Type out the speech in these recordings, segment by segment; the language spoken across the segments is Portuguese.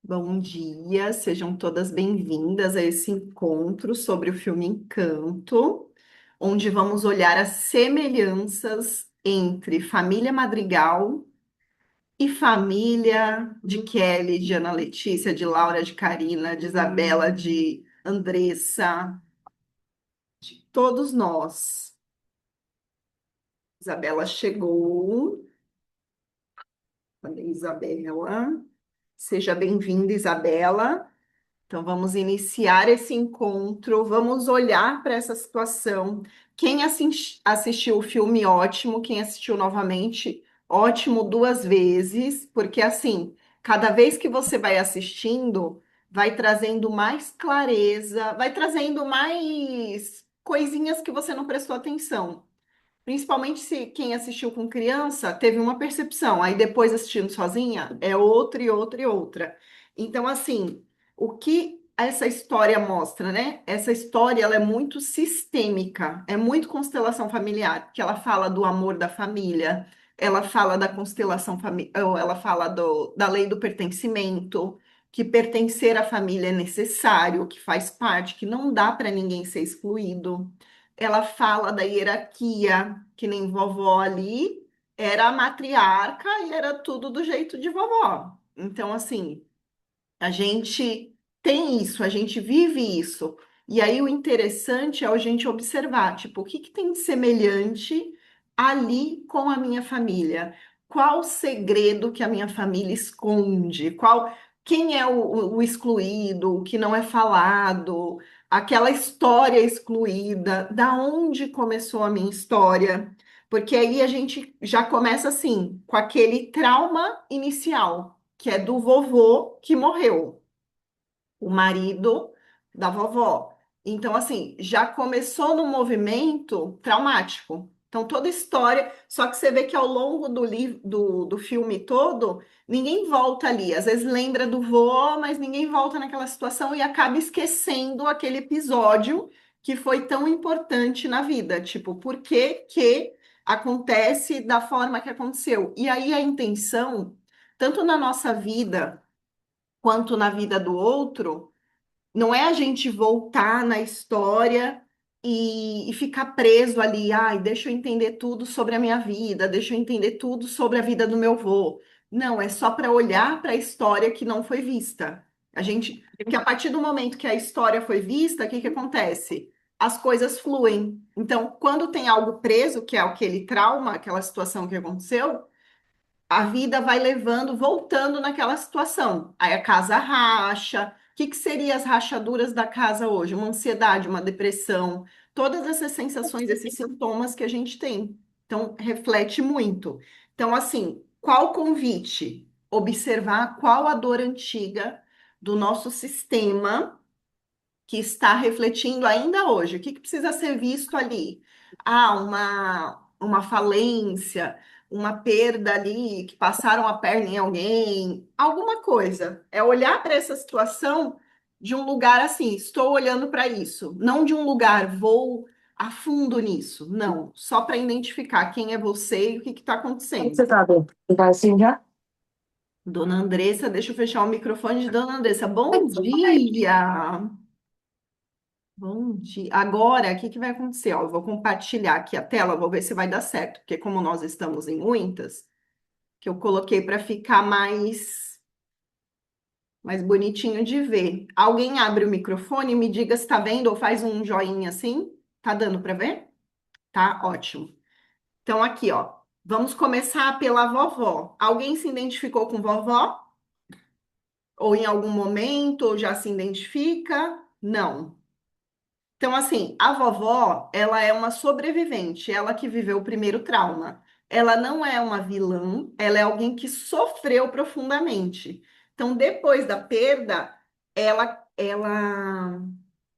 Bom dia, sejam todas bem-vindas a esse encontro sobre o filme Encanto, onde vamos olhar as semelhanças entre Família Madrigal e Família de Kelly, de Ana Letícia, de Laura, de Karina, de Isabela, de Andressa, de todos nós. Isabela chegou. Falei, Isabela. Seja bem-vinda, Isabela. Então, vamos iniciar esse encontro, vamos olhar para essa situação. Quem assistiu o filme, ótimo. Quem assistiu novamente, ótimo duas vezes, porque assim, cada vez que você vai assistindo, vai trazendo mais clareza, vai trazendo mais coisinhas que você não prestou atenção. Principalmente se quem assistiu com criança teve uma percepção, aí depois assistindo sozinha é outra e outra e outra. Então, assim, o que essa história mostra, né? Essa história ela é muito sistêmica, é muito constelação familiar, porque ela fala do amor da família, ela fala da constelação familiar, ela fala da lei do pertencimento, que pertencer à família é necessário, que faz parte, que não dá para ninguém ser excluído. Ela fala da hierarquia, que nem vovó ali era a matriarca e era tudo do jeito de vovó. Então, assim, a gente tem isso, a gente vive isso. E aí o interessante é a gente observar, tipo, o que que tem de semelhante ali com a minha família? Qual o segredo que a minha família esconde? Quem é o excluído, o que não é falado? Aquela história excluída, da onde começou a minha história? Porque aí a gente já começa assim, com aquele trauma inicial, que é do vovô que morreu, o marido da vovó. Então, assim, já começou no movimento traumático. Então, toda história, só que você vê que ao longo do filme todo, ninguém volta ali. Às vezes lembra do vô, mas ninguém volta naquela situação e acaba esquecendo aquele episódio que foi tão importante na vida. Tipo, por que que acontece da forma que aconteceu? E aí a intenção, tanto na nossa vida quanto na vida do outro, não é a gente voltar na história e ficar preso ali, ai, deixa eu entender tudo sobre a minha vida, deixa eu entender tudo sobre a vida do meu avô. Não, é só para olhar para a história que não foi vista. Porque a partir do momento que a história foi vista, o que que acontece? As coisas fluem. Então, quando tem algo preso, que é aquele trauma, aquela situação que aconteceu, a vida vai levando, voltando naquela situação. Aí a casa racha. O que que seriam as rachaduras da casa hoje? Uma ansiedade, uma depressão, todas essas sensações, esses sintomas que a gente tem. Então, reflete muito. Então, assim, qual o convite? Observar qual a dor antiga do nosso sistema que está refletindo ainda hoje. O que que precisa ser visto ali? Ah, uma falência, uma perda ali, que passaram a perna em alguém, alguma coisa. É olhar para essa situação de um lugar assim, estou olhando para isso, não de um lugar, vou a fundo nisso, não, só para identificar quem é você e o que está Como acontecendo. você tá, Dô? Você tá assim já? Dona Andressa, deixa eu fechar o microfone de Dona Andressa. Bom dia! Bom dia. Agora, o que que vai acontecer? Ó, eu vou compartilhar aqui a tela, vou ver se vai dar certo, porque como nós estamos em muitas, que eu coloquei para ficar mais bonitinho de ver. Alguém abre o microfone e me diga se está vendo ou faz um joinha assim? Tá dando para ver? Tá, ótimo. Então aqui, ó, vamos começar pela vovó. Alguém se identificou com vovó? Ou em algum momento, ou já se identifica? Não. Então, assim, a vovó, ela é uma sobrevivente, ela que viveu o primeiro trauma. Ela não é uma vilã, ela é alguém que sofreu profundamente. Então, depois da perda, ela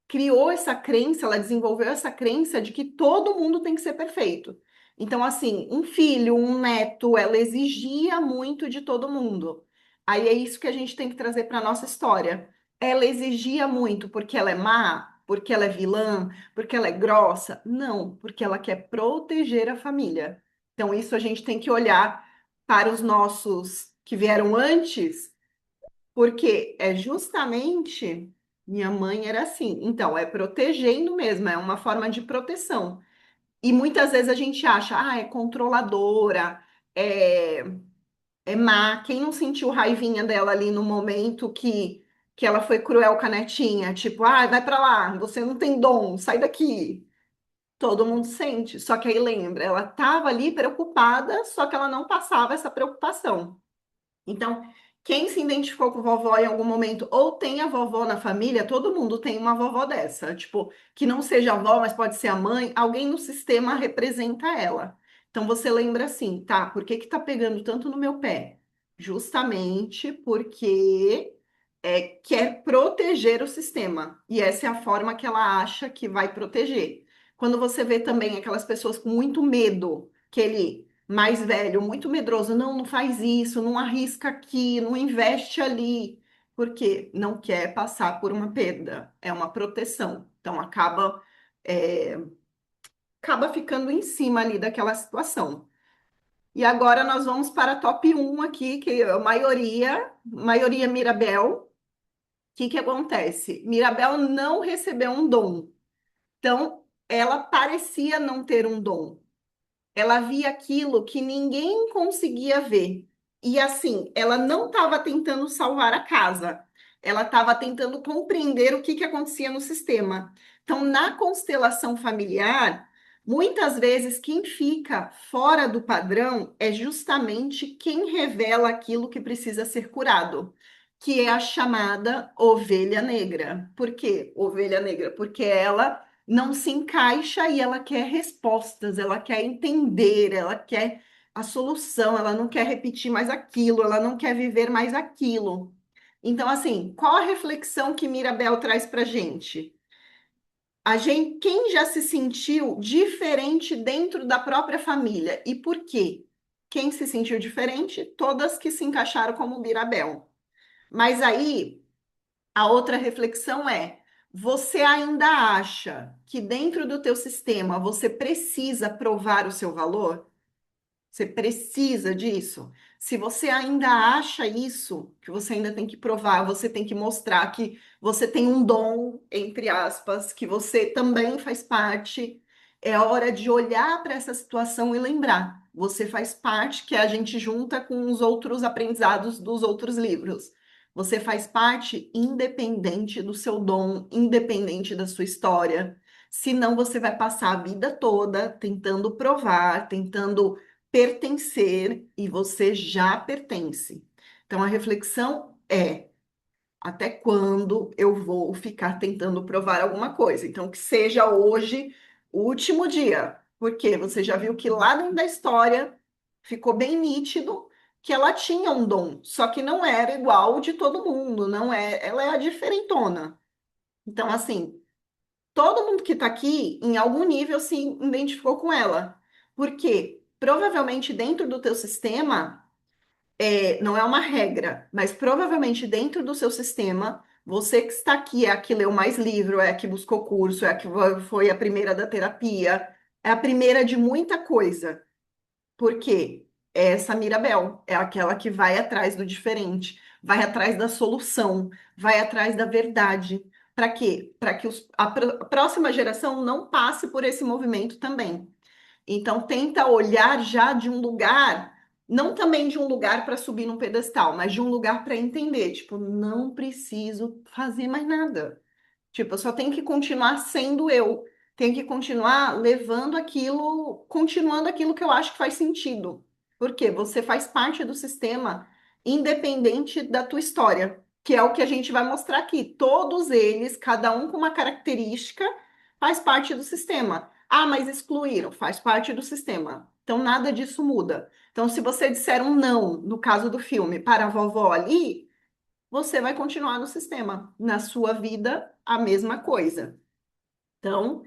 criou essa crença, ela desenvolveu essa crença de que todo mundo tem que ser perfeito. Então, assim, um filho, um neto, ela exigia muito de todo mundo. Aí é isso que a gente tem que trazer para a nossa história. Ela exigia muito porque ela é má, porque ela é vilã, porque ela é grossa. Não, porque ela quer proteger a família. Então, isso a gente tem que olhar para os nossos que vieram antes Porque é justamente minha mãe era assim. Então, é protegendo mesmo, é uma forma de proteção. E muitas vezes a gente acha, é controladora, é, é má. Quem não sentiu raivinha dela ali no momento que ela foi cruel com a netinha? Tipo, vai pra lá, você não tem dom, sai daqui. Todo mundo sente. Só que aí lembra, ela estava ali preocupada, só que ela não passava essa preocupação. Então, quem se identificou com vovó em algum momento, ou tem a vovó na família, todo mundo tem uma vovó dessa, tipo, que não seja a avó, mas pode ser a mãe, alguém no sistema representa ela. Então você lembra assim, tá? Por que que tá pegando tanto no meu pé? Justamente porque quer proteger o sistema. E essa é a forma que ela acha que vai proteger. Quando você vê também aquelas pessoas com muito medo, que ele mais velho, muito medroso, não, não faz isso, não arrisca aqui, não investe ali, porque não quer passar por uma perda, é uma proteção. Então é, acaba ficando em cima ali daquela situação. E agora nós vamos para a top um aqui, que é a maioria Mirabel. O que que acontece? Mirabel não recebeu um dom. Então, ela parecia não ter um dom. Ela via aquilo que ninguém conseguia ver. E assim, ela não estava tentando salvar a casa, ela estava tentando compreender o que acontecia no sistema. Então, na constelação familiar, muitas vezes quem fica fora do padrão é justamente quem revela aquilo que precisa ser curado, que é a chamada ovelha negra. Por quê? Ovelha negra, porque ela não se encaixa e ela quer respostas, ela quer entender, ela quer a solução, ela não quer repetir mais aquilo, ela não quer viver mais aquilo. Então, assim, qual a reflexão que Mirabel traz para gente? A gente, quem já se sentiu diferente dentro da própria família e por quê? Quem se sentiu diferente? Todas que se encaixaram como Mirabel. Mas aí a outra reflexão é: você ainda acha que dentro do teu sistema você precisa provar o seu valor? Você precisa disso? Se você ainda acha isso, que você ainda tem que provar, você tem que mostrar que você tem um dom, entre aspas, que você também faz parte, é hora de olhar para essa situação e lembrar. Você faz parte, que a gente junta com os outros aprendizados dos outros livros. Você faz parte independente do seu dom, independente da sua história. Senão você vai passar a vida toda tentando provar, tentando pertencer e você já pertence. Então a reflexão é: até quando eu vou ficar tentando provar alguma coisa? Então que seja hoje o último dia, porque você já viu que lá dentro da história ficou bem nítido que ela tinha um dom, só que não era igual de todo mundo, não é, ela é a diferentona. Então assim, todo mundo que está aqui, em algum nível, se identificou com ela. Porque provavelmente dentro do teu sistema, não é uma regra, mas provavelmente dentro do seu sistema, você que está aqui é a que leu mais livro, é a que buscou curso, é a que foi a primeira da terapia, é a primeira de muita coisa. Por quê? É essa Mirabel, é aquela que vai atrás do diferente, vai atrás da solução, vai atrás da verdade. Para quê? Para que a próxima geração não passe por esse movimento também. Então, tenta olhar já de um lugar, não também de um lugar para subir num pedestal, mas de um lugar para entender. Tipo, não preciso fazer mais nada. Tipo, eu só tenho que continuar sendo eu. Tenho que continuar levando aquilo, continuando aquilo que eu acho que faz sentido. Porque você faz parte do sistema independente da tua história, que é o que a gente vai mostrar aqui. Todos eles, cada um com uma característica, faz parte do sistema. Ah, mas excluíram, faz parte do sistema. Então nada disso muda. Então, se você disser um não, no caso do filme, para a vovó ali, você vai continuar no sistema. Na sua vida, a mesma coisa. Então,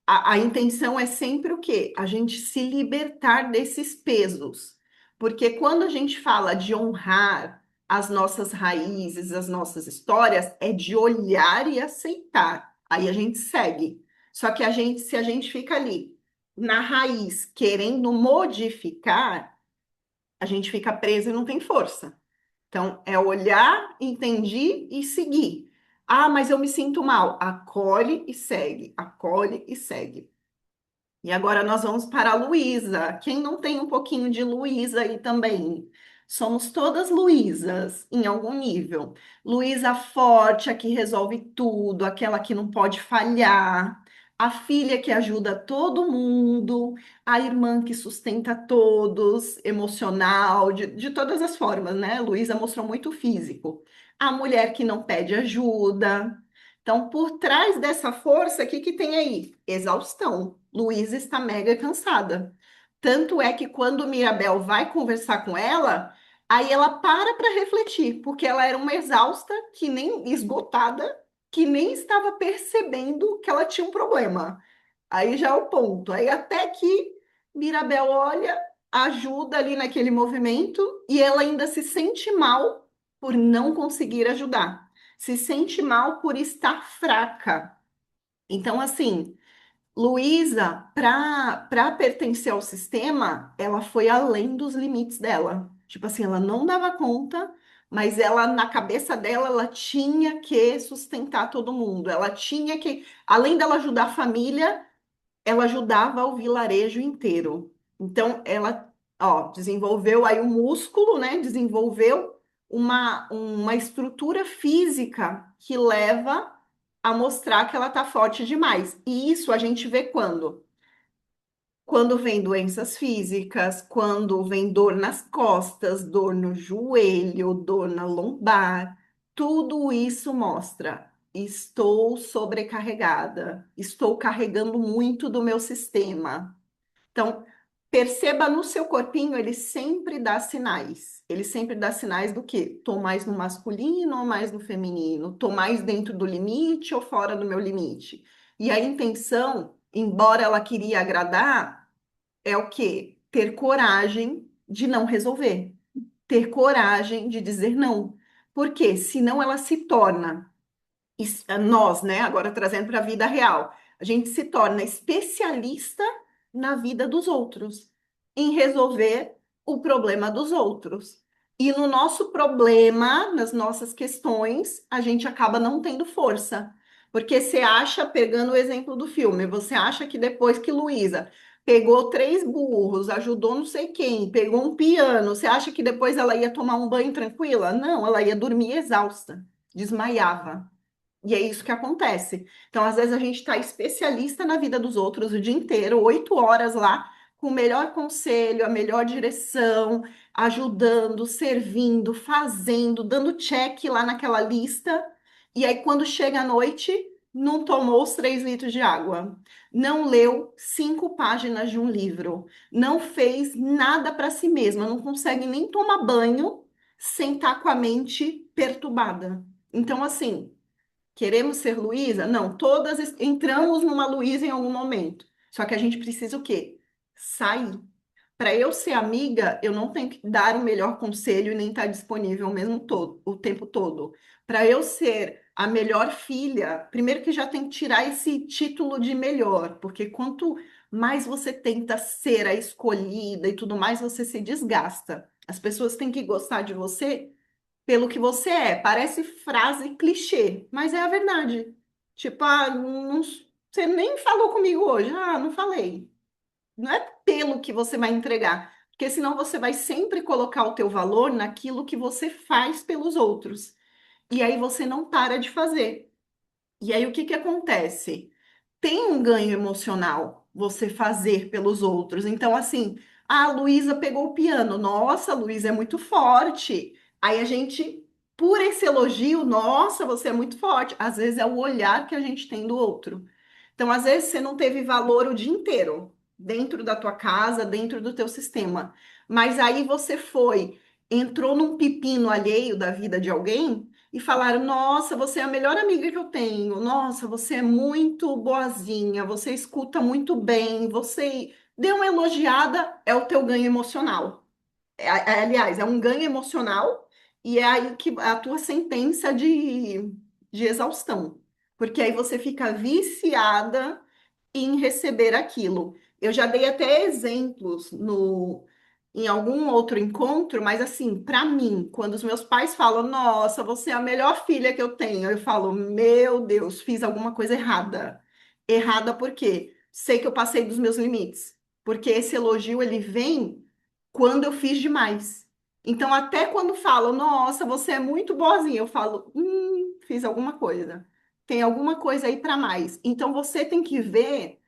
a intenção é sempre o quê? A gente se libertar desses pesos. Porque quando a gente fala de honrar as nossas raízes, as nossas histórias, é de olhar e aceitar. Aí a gente segue. Só que se a gente fica ali na raiz querendo modificar, a gente fica preso e não tem força. Então, é olhar, entendi e seguir. Ah, mas eu me sinto mal. Acolhe e segue, acolhe e segue. E agora nós vamos para a Luísa. Quem não tem um pouquinho de Luísa aí também? Somos todas Luísas em algum nível. Luísa forte, a que resolve tudo, aquela que não pode falhar, a filha que ajuda todo mundo, a irmã que sustenta todos, emocional, de todas as formas, né? Luísa mostrou muito físico. A mulher que não pede ajuda. Então, por trás dessa força, o que que tem aí? Exaustão. Luísa está mega cansada. Tanto é que quando Mirabel vai conversar com ela, aí ela para refletir, porque ela era uma exausta, que nem esgotada, que nem estava percebendo que ela tinha um problema. Aí já é o ponto. Aí até que Mirabel olha, ajuda ali naquele movimento e ela ainda se sente mal por não conseguir ajudar. Se sente mal por estar fraca. Então, assim, Luísa, para pertencer ao sistema, ela foi além dos limites dela. Tipo assim, ela não dava conta, mas ela, na cabeça dela, ela tinha que sustentar todo mundo. Ela tinha que, além dela ajudar a família, ela ajudava o vilarejo inteiro. Então, ela, ó, desenvolveu aí o músculo, né? Desenvolveu uma estrutura física que leva a mostrar que ela tá forte demais. E isso a gente vê quando? Quando vem doenças físicas, quando vem dor nas costas, dor no joelho, dor na lombar, tudo isso mostra: estou sobrecarregada, estou carregando muito do meu sistema. Então, perceba no seu corpinho, ele sempre dá sinais. Ele sempre dá sinais do quê? Tô mais no masculino ou mais no feminino? Tô mais dentro do limite ou fora do meu limite? E a intenção, embora ela queria agradar, é o quê? Ter coragem de não resolver, ter coragem de dizer não. Porque senão ela se torna nós, né, agora trazendo para a vida real, a gente se torna especialista na vida dos outros, em resolver o problema dos outros. E no nosso problema, nas nossas questões, a gente acaba não tendo força. Porque você acha, pegando o exemplo do filme, você acha que depois que Luísa pegou três burros, ajudou não sei quem, pegou um piano, você acha que depois ela ia tomar um banho tranquila? Não, ela ia dormir exausta, desmaiava. E é isso que acontece. Então, às vezes, a gente está especialista na vida dos outros o dia inteiro, 8 horas lá, com o melhor conselho, a melhor direção, ajudando, servindo, fazendo, dando check lá naquela lista. E aí, quando chega a noite, não tomou os 3 litros de água, não leu 5 páginas de um livro, não fez nada para si mesma, não consegue nem tomar banho sem estar com a mente perturbada. Então, assim. Queremos ser Luísa? Não, todas entramos numa Luísa em algum momento. Só que a gente precisa o quê? Sair. Para eu ser amiga, eu não tenho que dar o melhor conselho e nem estar disponível o tempo todo. Para eu ser a melhor filha, primeiro que já tem que tirar esse título de melhor, porque quanto mais você tenta ser a escolhida e tudo mais, você se desgasta. As pessoas têm que gostar de você pelo que você é. Parece frase clichê, mas é a verdade. Tipo, você nem falou comigo hoje. Ah, não falei. Não é pelo que você vai entregar, porque senão você vai sempre colocar o teu valor naquilo que você faz pelos outros. E aí você não para de fazer. E aí o que que acontece? Tem um ganho emocional você fazer pelos outros. Então, assim, a Luísa pegou o piano. Nossa, a Luísa é muito forte. Aí a gente, por esse elogio, nossa, você é muito forte. Às vezes é o olhar que a gente tem do outro. Então, às vezes você não teve valor o dia inteiro dentro da tua casa, dentro do teu sistema. Mas aí você foi, entrou num pepino alheio da vida de alguém e falaram: Nossa, você é a melhor amiga que eu tenho. Nossa, você é muito boazinha, você escuta muito bem, você deu uma elogiada, é o teu ganho emocional. Aliás, é um ganho emocional e é aí que a tua sentença de exaustão. Porque aí você fica viciada em receber aquilo. Eu já dei até exemplos em algum outro encontro, mas assim, para mim, quando os meus pais falam, nossa, você é a melhor filha que eu tenho, eu falo, meu Deus, fiz alguma coisa errada. Errada por quê? Sei que eu passei dos meus limites, porque esse elogio ele vem quando eu fiz demais. Então, até quando falam, nossa, você é muito boazinha, eu falo, fiz alguma coisa. Tem alguma coisa aí para mais. Então, você tem que ver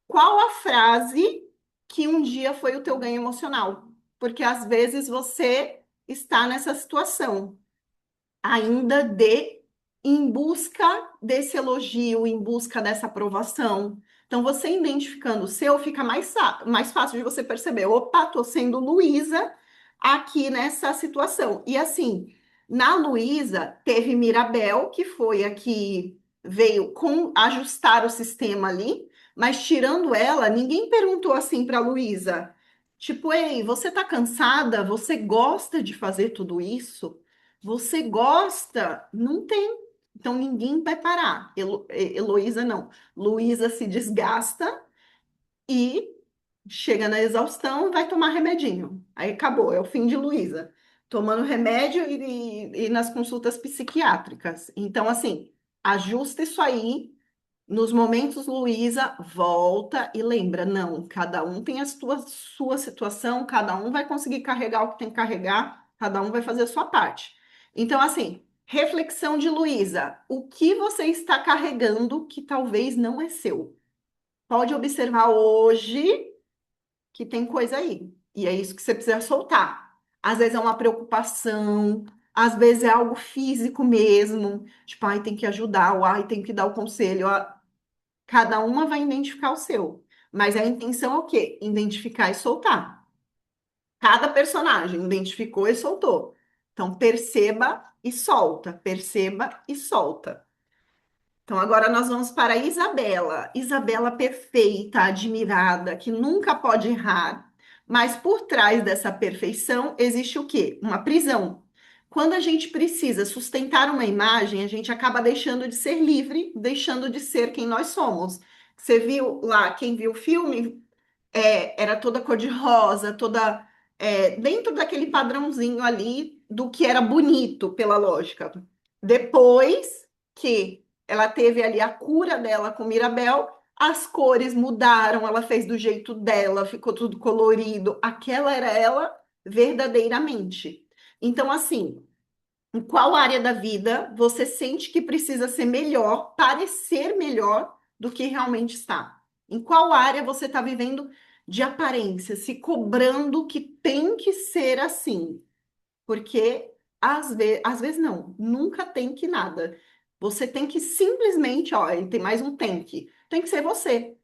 qual a frase que um dia foi o teu ganho emocional? Porque às vezes você está nessa situação ainda de em busca desse elogio, em busca dessa aprovação. Então, você identificando o seu, fica mais fácil de você perceber. Opa, tô sendo Luísa aqui nessa situação. E assim, na Luísa, teve Mirabel, que foi a que veio com ajustar o sistema ali, mas tirando ela, ninguém perguntou assim para Luísa, tipo, ei, você tá cansada? Você gosta de fazer tudo isso? Você gosta? Não tem. Então ninguém vai parar. Heloísa não. Luísa se desgasta e chega na exaustão e vai tomar remedinho. Aí acabou, é o fim de Luísa. Tomando remédio e nas consultas psiquiátricas. Então, assim, ajusta isso aí. Nos momentos, Luísa, volta e lembra, não, cada um tem a sua situação, cada um vai conseguir carregar o que tem que carregar, cada um vai fazer a sua parte. Então, assim, reflexão de Luísa, o que você está carregando que talvez não é seu? Pode observar hoje que tem coisa aí, e é isso que você precisa soltar. Às vezes é uma preocupação, às vezes é algo físico mesmo, tipo, ai, tem que ajudar, ou ai, tem que dar o conselho, cada uma vai identificar o seu. Mas a intenção é o quê? Identificar e soltar. Cada personagem identificou e soltou. Então, perceba e solta, perceba e solta. Então, agora nós vamos para a Isabela. Isabela perfeita, admirada, que nunca pode errar. Mas por trás dessa perfeição existe o quê? Uma prisão. Quando a gente precisa sustentar uma imagem, a gente acaba deixando de ser livre, deixando de ser quem nós somos. Você viu lá, quem viu o filme, era toda cor-de-rosa, toda dentro daquele padrãozinho ali do que era bonito, pela lógica. Depois que ela teve ali a cura dela com Mirabel, as cores mudaram, ela fez do jeito dela, ficou tudo colorido. Aquela era ela verdadeiramente. Então, assim, em qual área da vida você sente que precisa ser melhor, parecer melhor do que realmente está? Em qual área você está vivendo de aparência, se cobrando que tem que ser assim? Porque às vezes não, nunca tem que nada. Você tem que simplesmente, ó, e tem mais um tem que ser você.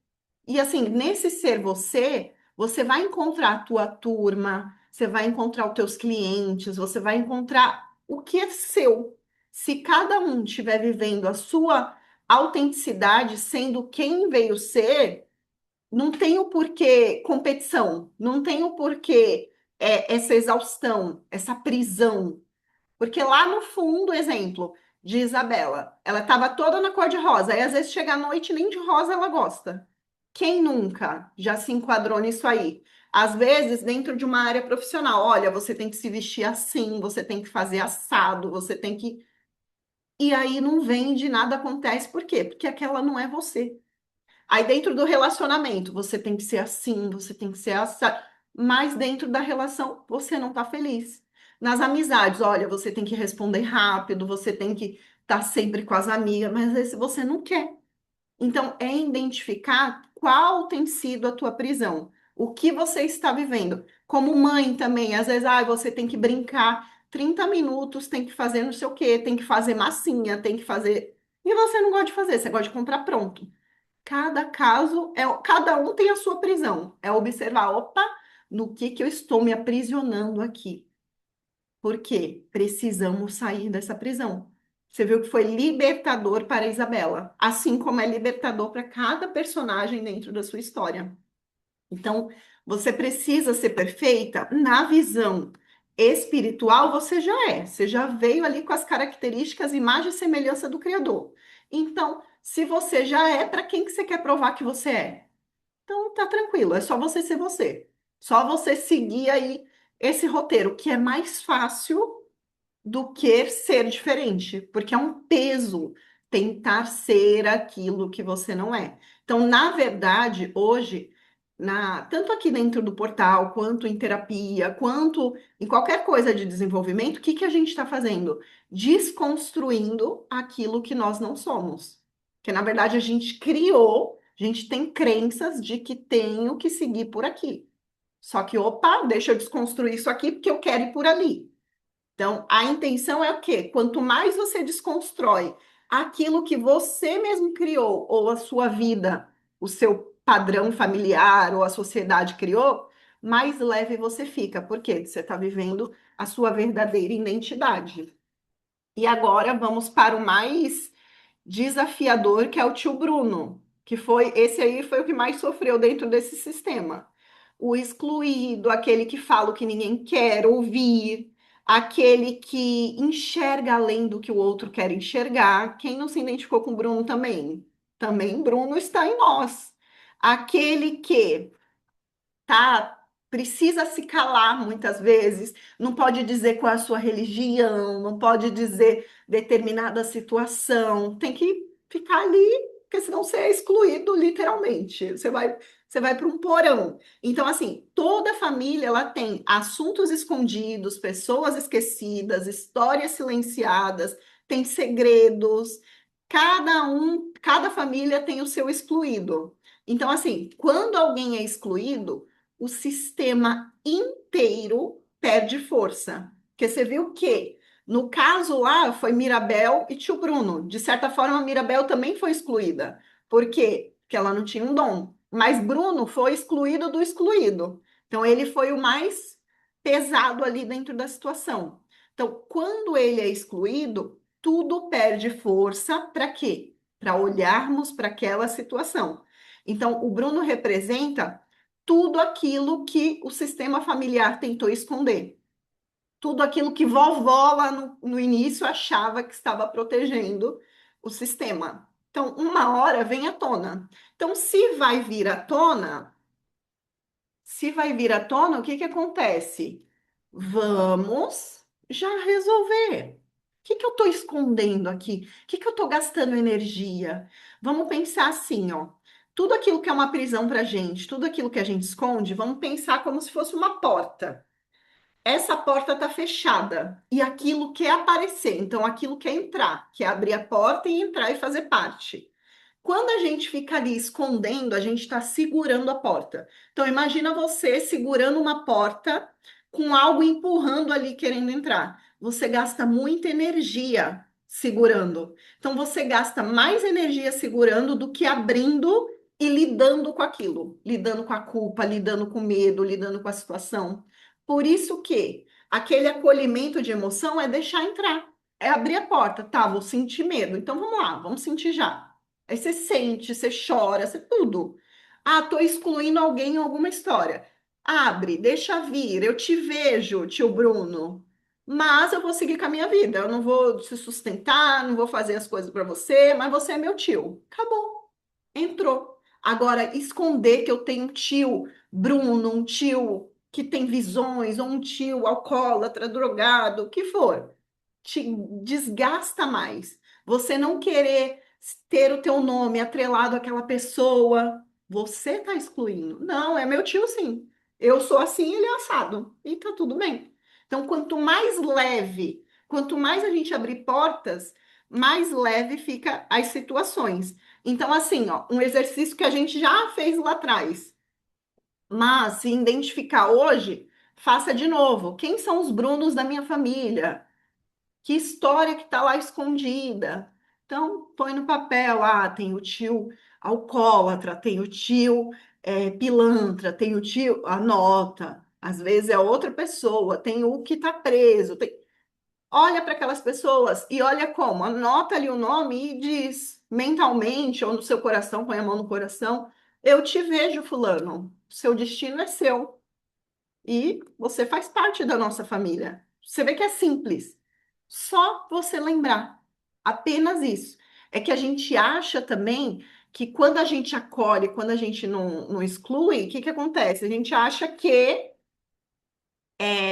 E assim, nesse ser você, você vai encontrar a tua turma, você vai encontrar os teus clientes, você vai encontrar o que é seu. Se cada um estiver vivendo a sua autenticidade, sendo quem veio ser, não tem o porquê competição, não tem o porquê essa exaustão, essa prisão. Porque lá no fundo, exemplo de Isabela, ela estava toda na cor de rosa, e às vezes chega à noite nem de rosa ela gosta. Quem nunca já se enquadrou nisso aí? Às vezes, dentro de uma área profissional, olha, você tem que se vestir assim, você tem que fazer assado, você tem que. E aí não vende, nada acontece. Por quê? Porque aquela não é você. Aí dentro do relacionamento, você tem que ser assim, você tem que ser assado. Mas dentro da relação, você não tá feliz. Nas amizades, olha, você tem que responder rápido, você tem que estar sempre com as amigas, mas às vezes você não quer. Então, é identificar qual tem sido a tua prisão, o que você está vivendo. Como mãe também, às vezes, você tem que brincar 30 minutos, tem que fazer não sei o quê, tem que fazer massinha, tem que fazer. E você não gosta de fazer, você gosta de comprar pronto. Cada caso cada um tem a sua prisão. É observar, opa, no que eu estou me aprisionando aqui? Por quê? Precisamos sair dessa prisão. Você viu que foi libertador para a Isabela, assim como é libertador para cada personagem dentro da sua história. Então, você precisa ser perfeita na visão espiritual, você já veio ali com as características, imagem e semelhança do Criador. Então, se você já é, para quem que você quer provar que você é? Então, tá tranquilo, é só você ser você. Só você seguir aí. esse roteiro, que é mais fácil do que ser diferente, porque é um peso tentar ser aquilo que você não é. Então, na verdade, hoje, tanto aqui dentro do portal, quanto em terapia, quanto em qualquer coisa de desenvolvimento, o que que a gente está fazendo? Desconstruindo aquilo que nós não somos. Que na verdade a gente criou, a gente tem crenças de que tenho que seguir por aqui. Só que, opa, deixa eu desconstruir isso aqui porque eu quero ir por ali. Então, a intenção é o quê? Quanto mais você desconstrói aquilo que você mesmo criou, ou a sua vida, o seu padrão familiar, ou a sociedade criou, mais leve você fica. Por quê? Você está vivendo a sua verdadeira identidade. E agora vamos para o mais desafiador, que é o tio Bruno, que foi esse aí foi o que mais sofreu dentro desse sistema. O excluído, aquele que fala o que ninguém quer ouvir, aquele que enxerga além do que o outro quer enxergar. Quem não se identificou com o Bruno também? Também Bruno está em nós. Aquele que tá? Precisa se calar muitas vezes, não pode dizer qual é a sua religião, não pode dizer determinada situação, tem que ficar ali, porque senão você é excluído literalmente. Você vai para um porão. Então, assim, toda família ela tem assuntos escondidos, pessoas esquecidas, histórias silenciadas, tem segredos. Cada família tem o seu excluído. Então, assim, quando alguém é excluído, o sistema inteiro perde força. Porque você viu que, no caso lá, foi Mirabel e tio Bruno. De certa forma, Mirabel também foi excluída. Por quê? Porque ela não tinha um dom. Mas Bruno foi excluído do excluído. Então, ele foi o mais pesado ali dentro da situação. Então, quando ele é excluído, tudo perde força para quê? Para olharmos para aquela situação. Então, o Bruno representa tudo aquilo que o sistema familiar tentou esconder. Tudo aquilo que vovó lá no início achava que estava protegendo o sistema. Então, uma hora vem à tona. Então, se vai vir à tona, o que que acontece? Vamos já resolver. O que que eu estou escondendo aqui? O que que eu estou gastando energia? Vamos pensar assim, ó. Tudo aquilo que é uma prisão para a gente, tudo aquilo que a gente esconde, vamos pensar como se fosse uma porta. Essa porta está fechada e aquilo quer aparecer, então aquilo quer entrar, quer abrir a porta e entrar e fazer parte. Quando a gente fica ali escondendo, a gente está segurando a porta. Então, imagina você segurando uma porta com algo empurrando ali, querendo entrar. Você gasta muita energia segurando. Então, você gasta mais energia segurando do que abrindo e lidando com aquilo, lidando com a culpa, lidando com o medo, lidando com a situação. Por isso que aquele acolhimento de emoção é deixar entrar, é abrir a porta. Tá, vou sentir medo. Então, vamos lá, vamos sentir já. Aí você sente, você chora, você tudo. Ah, tô excluindo alguém em alguma história. Abre, deixa vir, eu te vejo, tio Bruno. Mas eu vou seguir com a minha vida. Eu não vou te sustentar, não vou fazer as coisas para você, mas você é meu tio. Acabou. Entrou. Agora, esconder que eu tenho um tio Bruno, um tio que tem visões, ou um tio alcoólatra, drogado, o que for, te desgasta mais. Você não querer ter o teu nome atrelado àquela pessoa, você está excluindo. Não, é meu tio, sim. Eu sou assim, ele é assado. E tá tudo bem. Então, quanto mais leve, quanto mais a gente abrir portas, mais leve fica as situações. Então, assim, ó, um exercício que a gente já fez lá atrás, mas se identificar hoje, faça de novo. Quem são os Brunos da minha família? Que história que está lá escondida? Então, põe no papel, tem o tio alcoólatra, tem o tio pilantra, tem o tio, anota. Às vezes é outra pessoa, tem o que está preso. Olha para aquelas pessoas e olha como, anota ali o nome e diz mentalmente ou no seu coração, põe a mão no coração, eu te vejo, fulano, seu destino é seu e você faz parte da nossa família. Você vê que é simples. Só você lembrar. Apenas isso. É que a gente acha também que quando a gente acolhe, quando a gente não exclui, o que que acontece? A gente acha que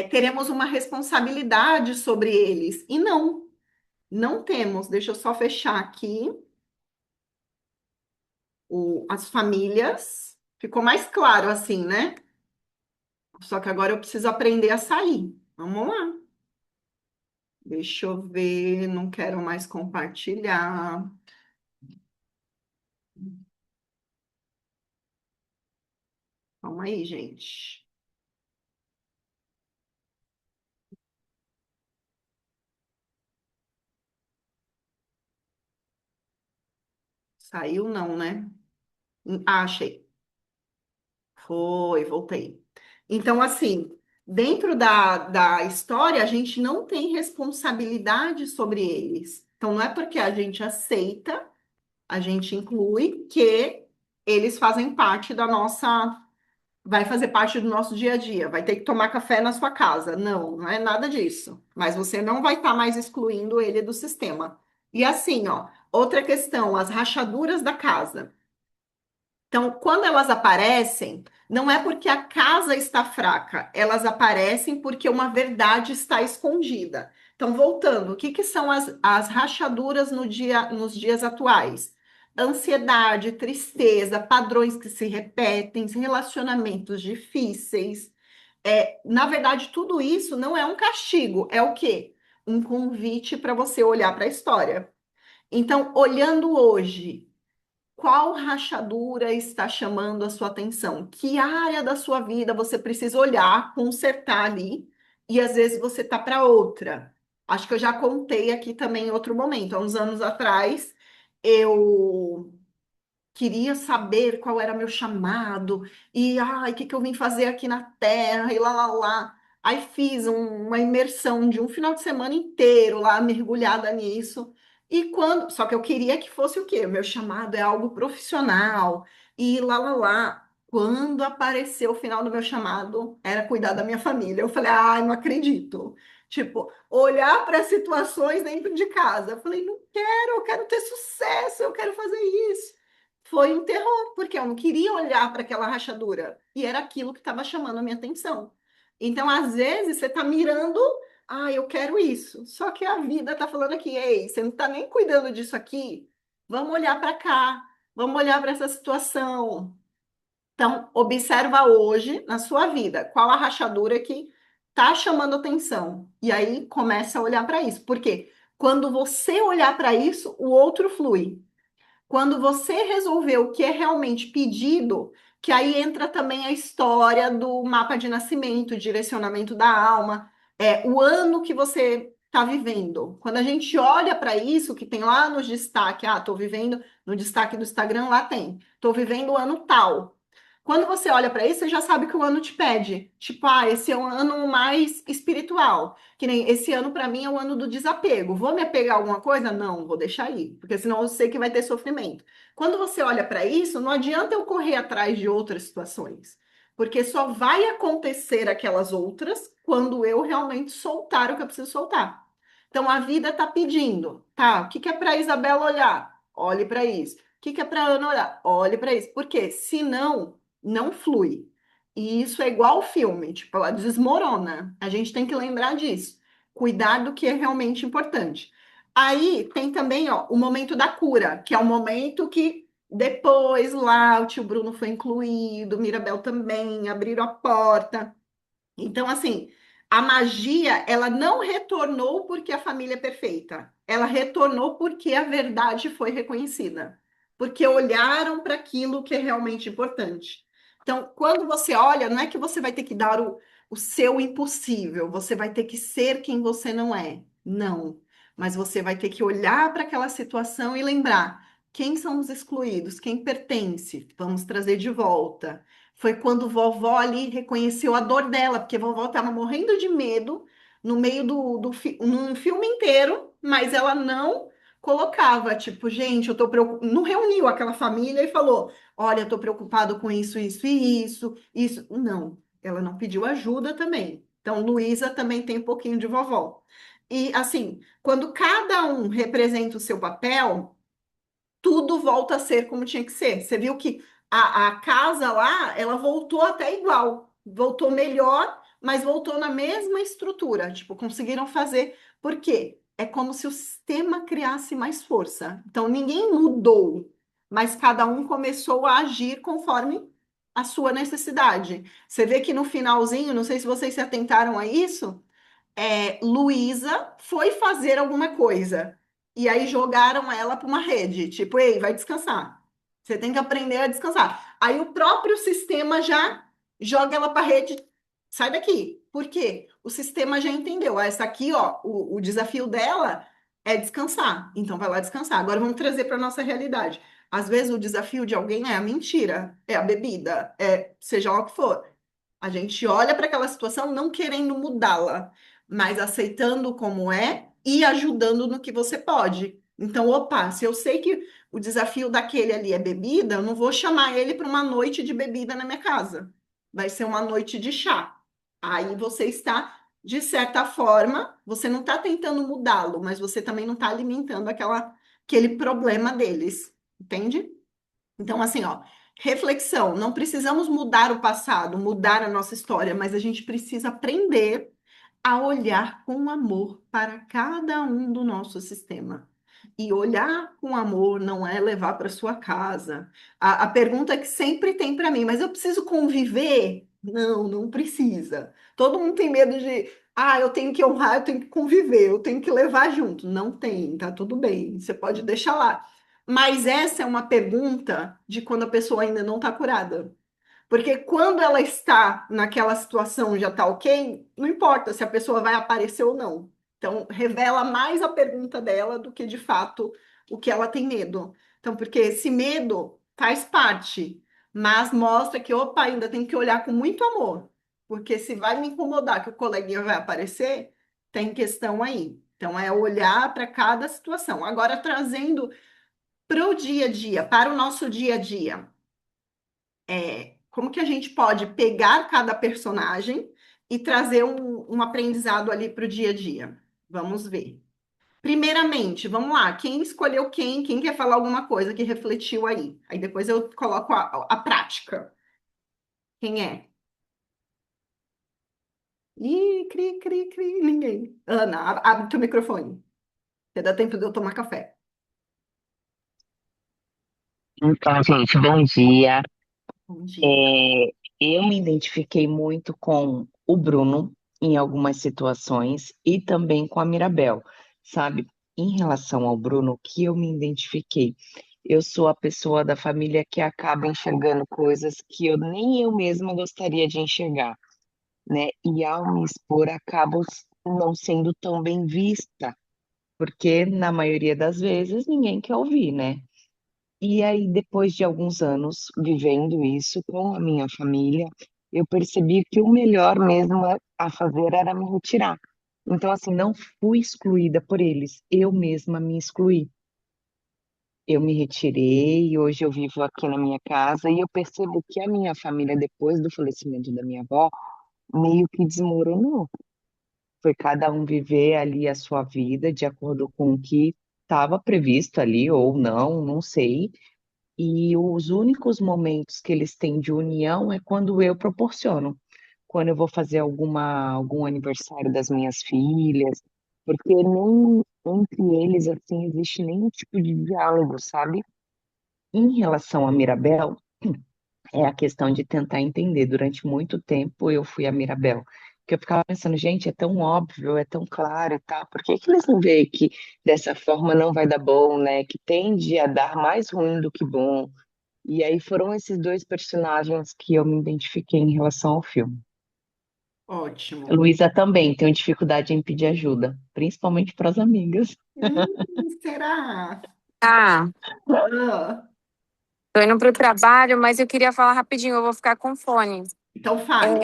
teremos uma responsabilidade sobre eles. E não, não temos. Deixa eu só fechar aqui as famílias. Ficou mais claro assim, né? Só que agora eu preciso aprender a sair. Vamos lá. Deixa eu ver, não quero mais compartilhar. Calma aí, gente. Saiu não, né? Achei. Foi, voltei. Então, assim, dentro da história, a gente não tem responsabilidade sobre eles. Então, não é porque a gente aceita, a gente inclui, que eles fazem parte da nossa. Vai fazer parte do nosso dia a dia, vai ter que tomar café na sua casa. Não, não é nada disso. Mas você não vai estar mais excluindo ele do sistema. E assim, ó, outra questão, as rachaduras da casa. Então, quando elas aparecem, não é porque a casa está fraca, elas aparecem porque uma verdade está escondida. Então, voltando, o que que são as rachaduras no nos dias atuais? Ansiedade, tristeza, padrões que se repetem, relacionamentos difíceis. Na verdade, tudo isso não é um castigo, é o quê? Um convite para você olhar para a história. Então, olhando hoje, qual rachadura está chamando a sua atenção? Que área da sua vida você precisa olhar, consertar ali, e às vezes você tá para outra. Acho que eu já contei aqui também em outro momento. Há uns anos atrás, eu queria saber qual era meu chamado, e ai, o que que eu vim fazer aqui na Terra, e lá, lá, lá. Aí fiz uma imersão de um final de semana inteiro lá, mergulhada nisso. E quando, só que eu queria que fosse o quê? O meu chamado é algo profissional, e lá, lá, lá. Quando apareceu o final do meu chamado, era cuidar da minha família. Eu falei, ai, não acredito. Tipo, olhar para situações dentro de casa. Eu falei, não quero, eu quero ter sucesso, eu quero fazer isso. Foi um terror, porque eu não queria olhar para aquela rachadura. E era aquilo que estava chamando a minha atenção. Então, às vezes, você está mirando, ah, eu quero isso. Só que a vida está falando aqui, ei, você não está nem cuidando disso aqui. Vamos olhar para cá, vamos olhar para essa situação. Então, observa hoje na sua vida qual a rachadura que está chamando atenção. E aí começa a olhar para isso. Porque quando você olhar para isso, o outro flui. Quando você resolver o que é realmente pedido, que aí entra também a história do mapa de nascimento, direcionamento da alma, o ano que você está vivendo. Quando a gente olha para isso, que tem lá nos destaque, estou vivendo, no destaque do Instagram, lá tem, estou vivendo o ano tal. Quando você olha para isso, você já sabe que o ano te pede. Tipo, esse é um ano mais espiritual. Que nem esse ano, para mim, é o ano do desapego. Vou me apegar a alguma coisa? Não, vou deixar aí, porque senão eu sei que vai ter sofrimento. Quando você olha para isso, não adianta eu correr atrás de outras situações, porque só vai acontecer aquelas outras quando eu realmente soltar o que eu preciso soltar. Então, a vida está pedindo, tá? O que que é para Isabela olhar? Olhe para isso. O que que é para Ana olhar? Olhe para isso. Porque senão não flui. E isso é igual ao filme, tipo, ela desmorona. A gente tem que lembrar disso. Cuidar do que é realmente importante. Aí tem também, ó, o momento da cura, que é o momento que depois lá o tio Bruno foi incluído, Mirabel também, abriram a porta. Então, assim, a magia, ela não retornou porque a família é perfeita. Ela retornou porque a verdade foi reconhecida. Porque olharam para aquilo que é realmente importante. Então, quando você olha, não é que você vai ter que dar o seu impossível, você vai ter que ser quem você não é. Não. Mas você vai ter que olhar para aquela situação e lembrar quem são os excluídos, quem pertence. Vamos trazer de volta. Foi quando vovó ali reconheceu a dor dela, porque vovó estava morrendo de medo no meio num filme inteiro, mas ela não colocava, tipo, gente, eu tô preocupada. Não reuniu aquela família e falou: olha, eu tô preocupado com isso, isso e isso. Não, ela não pediu ajuda também. Então, Luísa também tem um pouquinho de vovó. E assim, quando cada um representa o seu papel, tudo volta a ser como tinha que ser. Você viu que a casa lá, ela voltou até igual, voltou melhor, mas voltou na mesma estrutura. Tipo, conseguiram fazer. Por quê? É como se o sistema criasse mais força. Então, ninguém mudou, mas cada um começou a agir conforme a sua necessidade. Você vê que no finalzinho, não sei se vocês se atentaram a isso, Luísa foi fazer alguma coisa. E aí jogaram ela para uma rede, tipo, ei, vai descansar. Você tem que aprender a descansar. Aí o próprio sistema já joga ela para a rede, sai daqui. Por quê? O sistema já entendeu. Ah, essa aqui, ó, o desafio dela é descansar. Então vai lá descansar. Agora vamos trazer para nossa realidade. Às vezes o desafio de alguém é a mentira, é a bebida, é seja lá o que for. A gente olha para aquela situação não querendo mudá-la, mas aceitando como é e ajudando no que você pode. Então, opa, se eu sei que o desafio daquele ali é bebida, eu não vou chamar ele para uma noite de bebida na minha casa. Vai ser uma noite de chá. Aí você está, de certa forma, você não está tentando mudá-lo, mas você também não está alimentando aquele problema deles. Entende? Então, assim, ó, reflexão. Não precisamos mudar o passado, mudar a nossa história, mas a gente precisa aprender a olhar com amor para cada um do nosso sistema. E olhar com amor não é levar para sua casa. A pergunta que sempre tem para mim, mas eu preciso conviver? Não, não precisa. Todo mundo tem medo de, eu tenho que honrar, eu tenho que conviver, eu tenho que levar junto. Não tem, tá tudo bem. Você pode deixar lá. Mas essa é uma pergunta de quando a pessoa ainda não está curada. Porque quando ela está naquela situação, já está ok, não importa se a pessoa vai aparecer ou não. Então, revela mais a pergunta dela do que de fato o que ela tem medo. Então, porque esse medo faz parte, mas mostra que, opa, ainda tem que olhar com muito amor. Porque se vai me incomodar que o coleguinha vai aparecer, tem questão aí. Então, é olhar para cada situação. Agora, trazendo para o dia a dia, para o nosso dia a dia como que a gente pode pegar cada personagem e trazer um aprendizado ali para o dia a dia? Vamos ver. Primeiramente, vamos lá. Quem escolheu quem? Quem quer falar alguma coisa que refletiu aí? Aí depois eu coloco a prática. Quem é? Ih, cri, cri, cri, ninguém. Ana, abre teu microfone. Você dá tempo de eu tomar café. Então, gente, bom dia. Bom dia. É, eu me identifiquei muito com o Bruno em algumas situações e também com a Mirabel, sabe? Em relação ao Bruno, que eu me identifiquei, eu sou a pessoa da família que acaba enxergando coisas que eu nem eu mesma gostaria de enxergar, né? E ao me expor, acabo não sendo tão bem vista, porque na maioria das vezes ninguém quer ouvir, né? E aí, depois de alguns anos vivendo isso com a minha família, eu percebi que o melhor mesmo a fazer era me retirar. Então, assim, não fui excluída por eles, eu mesma me excluí. Eu me retirei, hoje eu vivo aqui na minha casa e eu percebo que a minha família, depois do falecimento da minha avó, meio que desmoronou. Foi cada um viver ali a sua vida de acordo com o que estava previsto ali, ou não, não sei. E os únicos momentos que eles têm de união é quando eu proporciono, quando eu vou fazer algum aniversário das minhas filhas, porque nem entre eles assim existe nenhum tipo de diálogo, sabe? Em relação a Mirabel, é a questão de tentar entender. Durante muito tempo eu fui a Mirabel, que eu ficava pensando, gente, é tão óbvio, é tão claro e tal, por que que eles não veem que dessa forma não vai dar bom, né? Que tende a dar mais ruim do que bom. E aí foram esses dois personagens que eu me identifiquei em relação ao filme. Ótimo. Luísa também tem dificuldade em pedir ajuda, principalmente para as amigas. Será? Ah, Ah, tô indo pro trabalho, mas eu queria falar rapidinho, eu vou ficar com fone. então fale.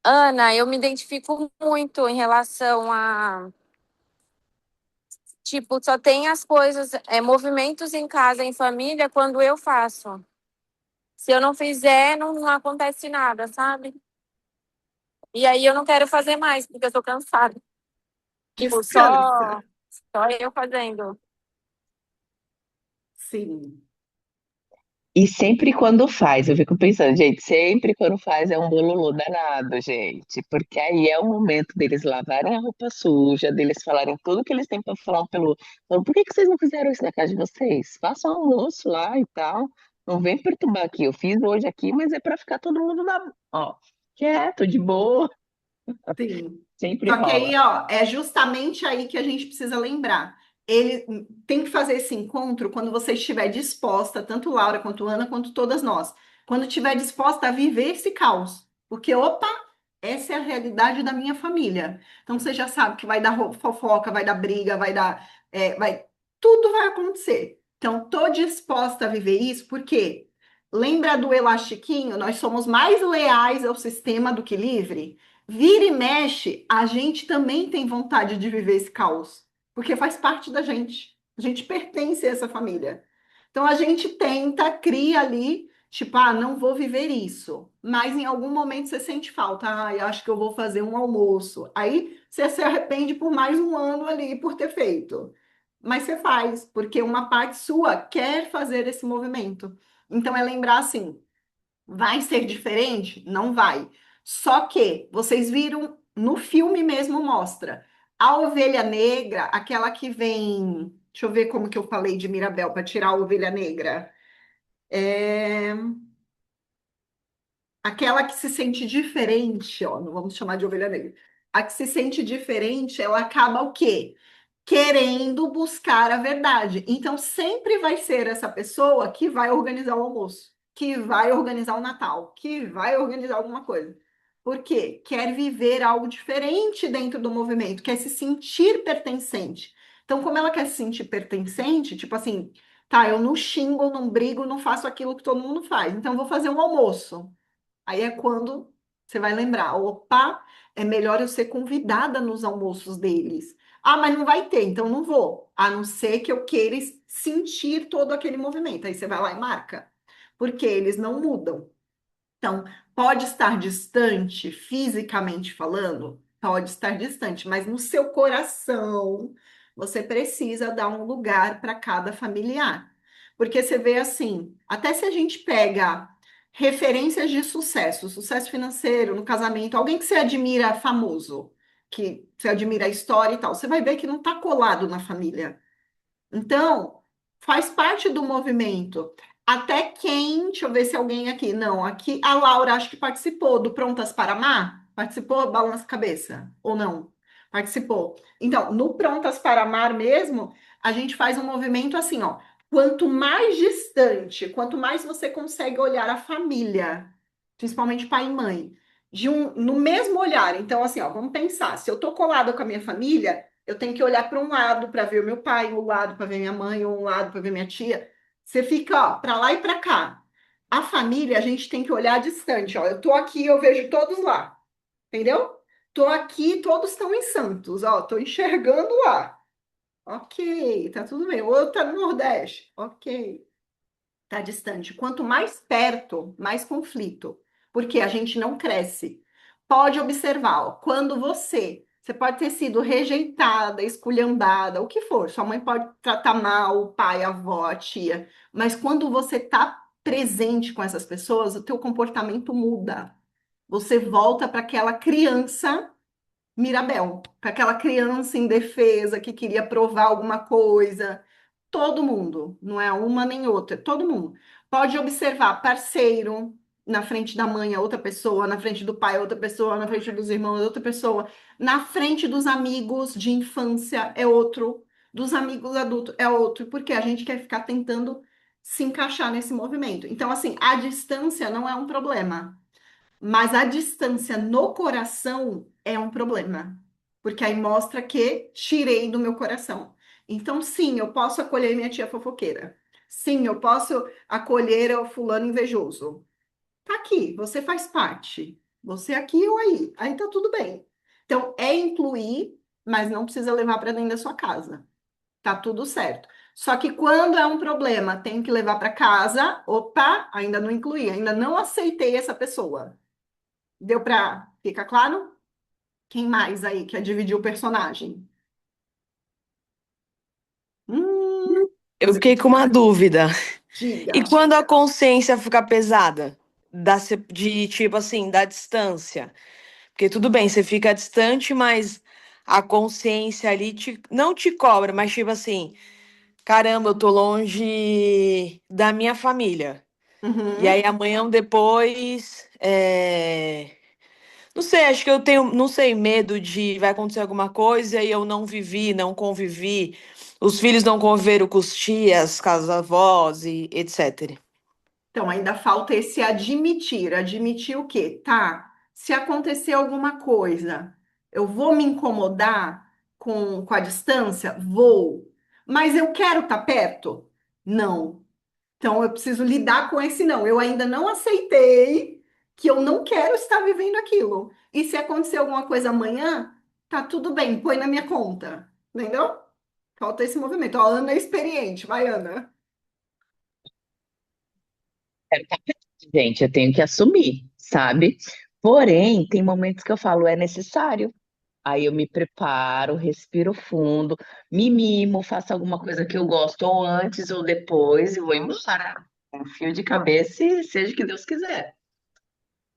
Ana, eu me identifico muito em relação a, tipo, só tem as coisas, movimentos em casa, em família, quando eu faço. Se eu não fizer, não acontece nada, sabe? E aí eu não quero fazer mais, porque eu tô cansada. Tipo, Descansa. só eu fazendo. Sim. E sempre quando faz, eu fico pensando, gente, sempre quando faz é um bololô danado, gente, porque aí é o momento deles lavarem a roupa suja, deles falarem tudo que eles têm para falar pelo, por que que vocês não fizeram isso na casa de vocês? Façam almoço lá e tal, não vem perturbar aqui, eu fiz hoje aqui, mas é para ficar todo mundo ó, quieto, de boa, Sim. sempre Só que rola. aí, ó, é justamente aí que a gente precisa lembrar. Ele tem que fazer esse encontro quando você estiver disposta, tanto Laura quanto Ana, quanto todas nós, quando estiver disposta a viver esse caos. Porque, opa, essa é a realidade da minha família. Então você já sabe que vai dar fofoca, vai dar briga, vai dar, tudo vai acontecer. Então, tô disposta a viver isso, porque lembra do elastiquinho? Nós somos mais leais ao sistema do que livre. Vira e mexe, a gente também tem vontade de viver esse caos, porque faz parte da gente. A gente pertence a essa família. Então a gente tenta, cria ali, tipo, ah, não vou viver isso. Mas em algum momento você sente falta. Ah, eu acho que eu vou fazer um almoço. Aí você se arrepende por mais um ano ali por ter feito. Mas você faz, porque uma parte sua quer fazer esse movimento. Então é lembrar assim. Vai ser diferente? Não vai. Só que vocês viram no filme mesmo mostra a ovelha negra, aquela que vem. Deixa eu ver como que eu falei de Mirabel para tirar a ovelha negra. É, aquela que se sente diferente, ó, não vamos chamar de ovelha negra. A que se sente diferente, ela acaba o quê? Querendo buscar a verdade. Então, sempre vai ser essa pessoa que vai organizar o almoço, que vai organizar o Natal, que vai organizar alguma coisa. Por quê? Quer viver algo diferente dentro do movimento, quer se sentir pertencente. Então, como ela quer se sentir pertencente, tipo assim, tá, eu não xingo, não brigo, não faço aquilo que todo mundo faz, então eu vou fazer um almoço. Aí é quando você vai lembrar, opa, é melhor eu ser convidada nos almoços deles. Ah, mas não vai ter, então não vou. A não ser que eu queira sentir todo aquele movimento. Aí você vai lá e marca. Porque eles não mudam. Então, pode estar distante, fisicamente falando, pode estar distante, mas no seu coração, você precisa dar um lugar para cada familiar. Porque você vê assim, até se a gente pega referências de sucesso, sucesso financeiro no casamento, alguém que você admira famoso, que você admira a história e tal, você vai ver que não está colado na família. Então, faz parte do movimento. Até quem, deixa eu ver se alguém aqui, não, aqui a Laura acho que participou do Prontas para Amar, participou, balança a cabeça, ou não? Participou. Então, no Prontas para Amar mesmo, a gente faz um movimento assim, ó, quanto mais distante, quanto mais você consegue olhar a família, principalmente pai e mãe, no mesmo olhar. Então, assim, ó, vamos pensar, se eu tô colada com a minha família, eu tenho que olhar para um lado para ver o meu pai, um lado para ver minha mãe, um lado para ver minha tia. Você fica, ó, para lá e para cá. A família, a gente tem que olhar distante, ó. Eu tô aqui, eu vejo todos lá, entendeu? Tô aqui, todos estão em Santos, ó, tô enxergando lá. Ok, tá tudo bem. Ou tá no Nordeste, ok. Tá distante. Quanto mais perto, mais conflito, porque a gente não cresce. Pode observar, ó, quando você pode ter sido rejeitada, esculhambada, o que for, sua mãe pode tratar mal, o pai, a avó, a tia, mas quando você tá presente com essas pessoas, o teu comportamento muda. Você volta para aquela criança Mirabel, para aquela criança indefesa que queria provar alguma coisa. Todo mundo, não é uma nem outra, todo mundo. Pode observar parceiro na frente da mãe, a outra pessoa, na frente do pai, a outra pessoa, na frente dos irmãos, a outra pessoa, na frente dos amigos de infância é outro, dos amigos adultos é outro, porque a gente quer ficar tentando se encaixar nesse movimento. Então, assim, a distância não é um problema. Mas a distância no coração é um problema, porque aí mostra que tirei do meu coração. Então, sim, eu posso acolher minha tia fofoqueira. Sim, eu posso acolher o fulano invejoso. Tá aqui, você faz parte. Você aqui ou aí. Aí tá tudo bem. Então, é incluir, mas não precisa levar para dentro da sua casa. Tá tudo certo. Só que quando é um problema, tenho que levar para casa. Opa, ainda não incluí, ainda não aceitei essa pessoa. Deu pra. Fica claro? Quem mais aí quer dividir o personagem? Eu Você fiquei quer com uma dividir? dúvida. E Diga. quando a consciência fica pesada? De tipo assim, da distância. Porque tudo bem, você fica distante, mas a consciência ali não te cobra, mas tipo assim, caramba, eu tô longe da minha família. E Uhum. aí amanhã ou depois, não sei, acho que eu tenho, não sei, medo de vai acontecer alguma coisa e eu não vivi, não convivi, os filhos não conviveram com os tias, com as avós e etc. Então, ainda falta esse admitir. Admitir o quê? Tá, se acontecer alguma coisa, eu vou me incomodar com a distância? Vou. Mas eu quero estar perto? Não. Então, eu preciso lidar com esse não. Eu ainda não aceitei que eu não quero estar vivendo aquilo. E se acontecer alguma coisa amanhã, tá tudo bem, põe na minha conta. Entendeu? Falta esse movimento. Ó, a Ana é experiente. Vai, Ana. Gente, eu tenho que assumir, sabe? Porém, tem momentos que eu falo, é necessário. Aí eu me preparo, respiro fundo, me mimo, faço alguma coisa que eu gosto, ou antes ou depois, e vou embora. Um fio de cabeça e seja o que Deus quiser.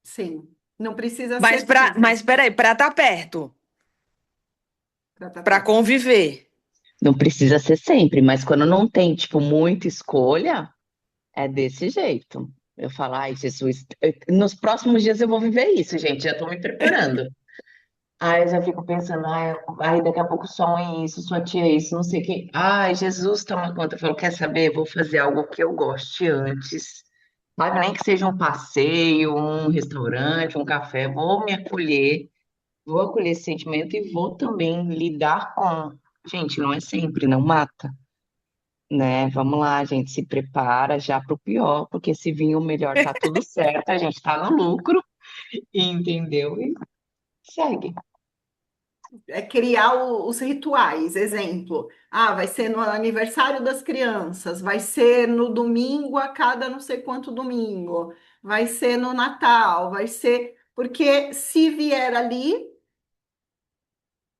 Sim. Não precisa ser Mas peraí, pra estar perto, para estar pra perto. conviver. Não precisa ser sempre, mas quando não tem, tipo, muita escolha, é desse jeito. Eu falo, ai, Jesus, nos próximos dias eu vou viver isso, gente, já tô me preparando. Aí eu já fico pensando, ai, aí daqui a pouco sua mãe é isso, sua tia é isso, não sei quem. Ai, Jesus, toma conta. Eu falo, quer saber? Vou fazer algo que eu goste antes. Sabe, nem que seja um passeio, um restaurante, um café. Vou acolher esse sentimento e vou também lidar com. Gente, não é sempre, não mata, né? Vamos lá, a gente se prepara já para o pior, porque se vir o melhor, tá tudo certo, a gente tá no lucro, entendeu? E segue. É criar os rituais. Exemplo, ah, vai ser no aniversário das crianças, vai ser no domingo a cada não sei quanto domingo, vai ser no Natal, vai ser. Porque se vier ali,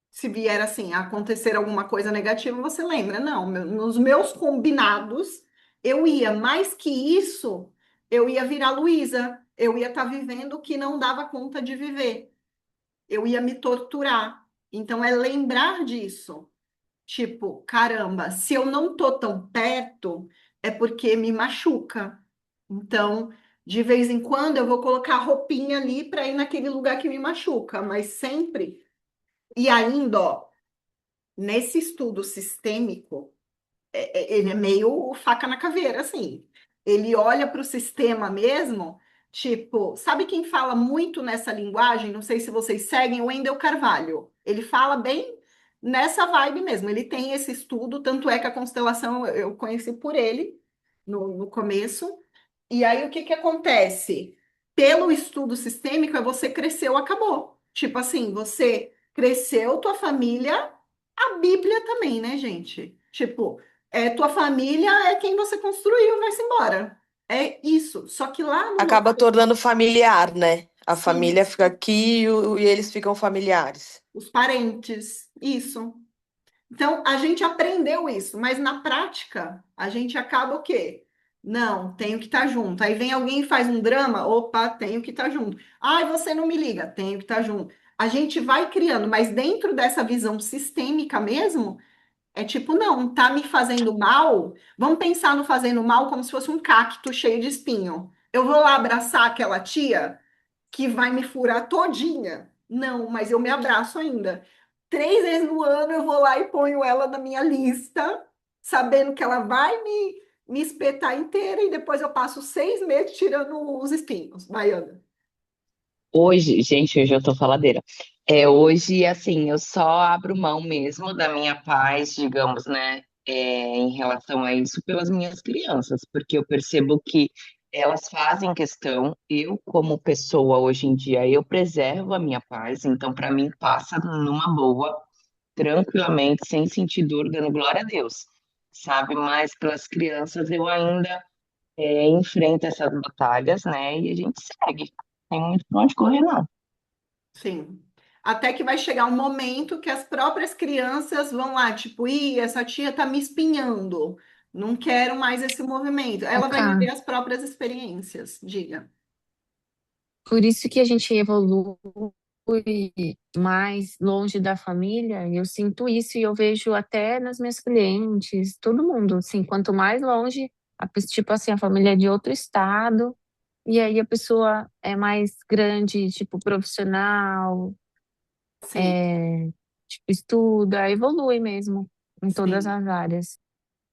se vier assim, a acontecer alguma coisa negativa, você lembra? Não, nos meus combinados, eu ia, mais que isso, eu ia virar Luísa, eu ia estar vivendo o que não dava conta de viver, eu ia me torturar. Então, é lembrar disso. Tipo, caramba, se eu não tô tão perto, é porque me machuca. Então, de vez em quando, eu vou colocar roupinha ali para ir naquele lugar que me machuca, mas sempre. E ainda, ó, nesse estudo sistêmico, ele é meio faca na caveira, assim. Ele olha para o sistema mesmo, tipo, sabe quem fala muito nessa linguagem? Não sei se vocês seguem, o Wendel Carvalho. Ele fala bem nessa vibe mesmo. Ele tem esse estudo, tanto é que a constelação eu conheci por ele no começo. E aí o que que acontece? Pelo estudo sistêmico, é você cresceu, acabou. Tipo assim, você cresceu, tua família, a Bíblia também, né, gente? Tipo, tua família é quem você construiu, vai-se embora. É isso. Só que lá no Acaba outro, tornando familiar, né? A sim, família fica aqui e eles ficam familiares. os parentes, isso. Então, a gente aprendeu isso, mas na prática, a gente acaba o quê? Não, tenho que estar junto. Aí vem alguém e faz um drama, opa, tenho que estar junto. Ai, você não me liga, tenho que estar junto. A gente vai criando, mas dentro dessa visão sistêmica mesmo, é tipo, não, tá me fazendo mal. Vamos pensar no fazendo mal como se fosse um cacto cheio de espinho. Eu vou lá abraçar aquela tia que vai me furar todinha. Não, mas eu me abraço ainda. 3 vezes no ano eu vou lá e ponho ela na minha lista, sabendo que ela vai me espetar inteira e depois eu passo 6 meses tirando os espinhos. Baiana. Hoje, gente, hoje eu tô faladeira. É, hoje, assim, eu só abro mão mesmo da minha paz, digamos, né, em relação a isso pelas minhas crianças, porque eu percebo que elas fazem questão, eu, como pessoa hoje em dia, eu preservo a minha paz, então, para mim, passa numa boa, tranquilamente, sem sentir dor, dando glória a Deus, sabe? Mas pelas crianças eu ainda enfrento essas batalhas, né, e a gente segue. Tem muito pra onde correr, não. Sim. Até que vai chegar um momento que as próprias crianças vão lá, tipo, ih, essa tia tá me espinhando. Não quero mais esse movimento. Ela vai Cacá, viver as próprias experiências, diga. por isso que a gente evolui mais longe da família, eu sinto isso e eu vejo até nas minhas clientes, todo mundo, assim, quanto mais longe, tipo assim, a família é de outro estado, e aí a pessoa é mais grande, tipo, profissional, Sim, tipo, estuda, evolui mesmo em todas sim. as áreas.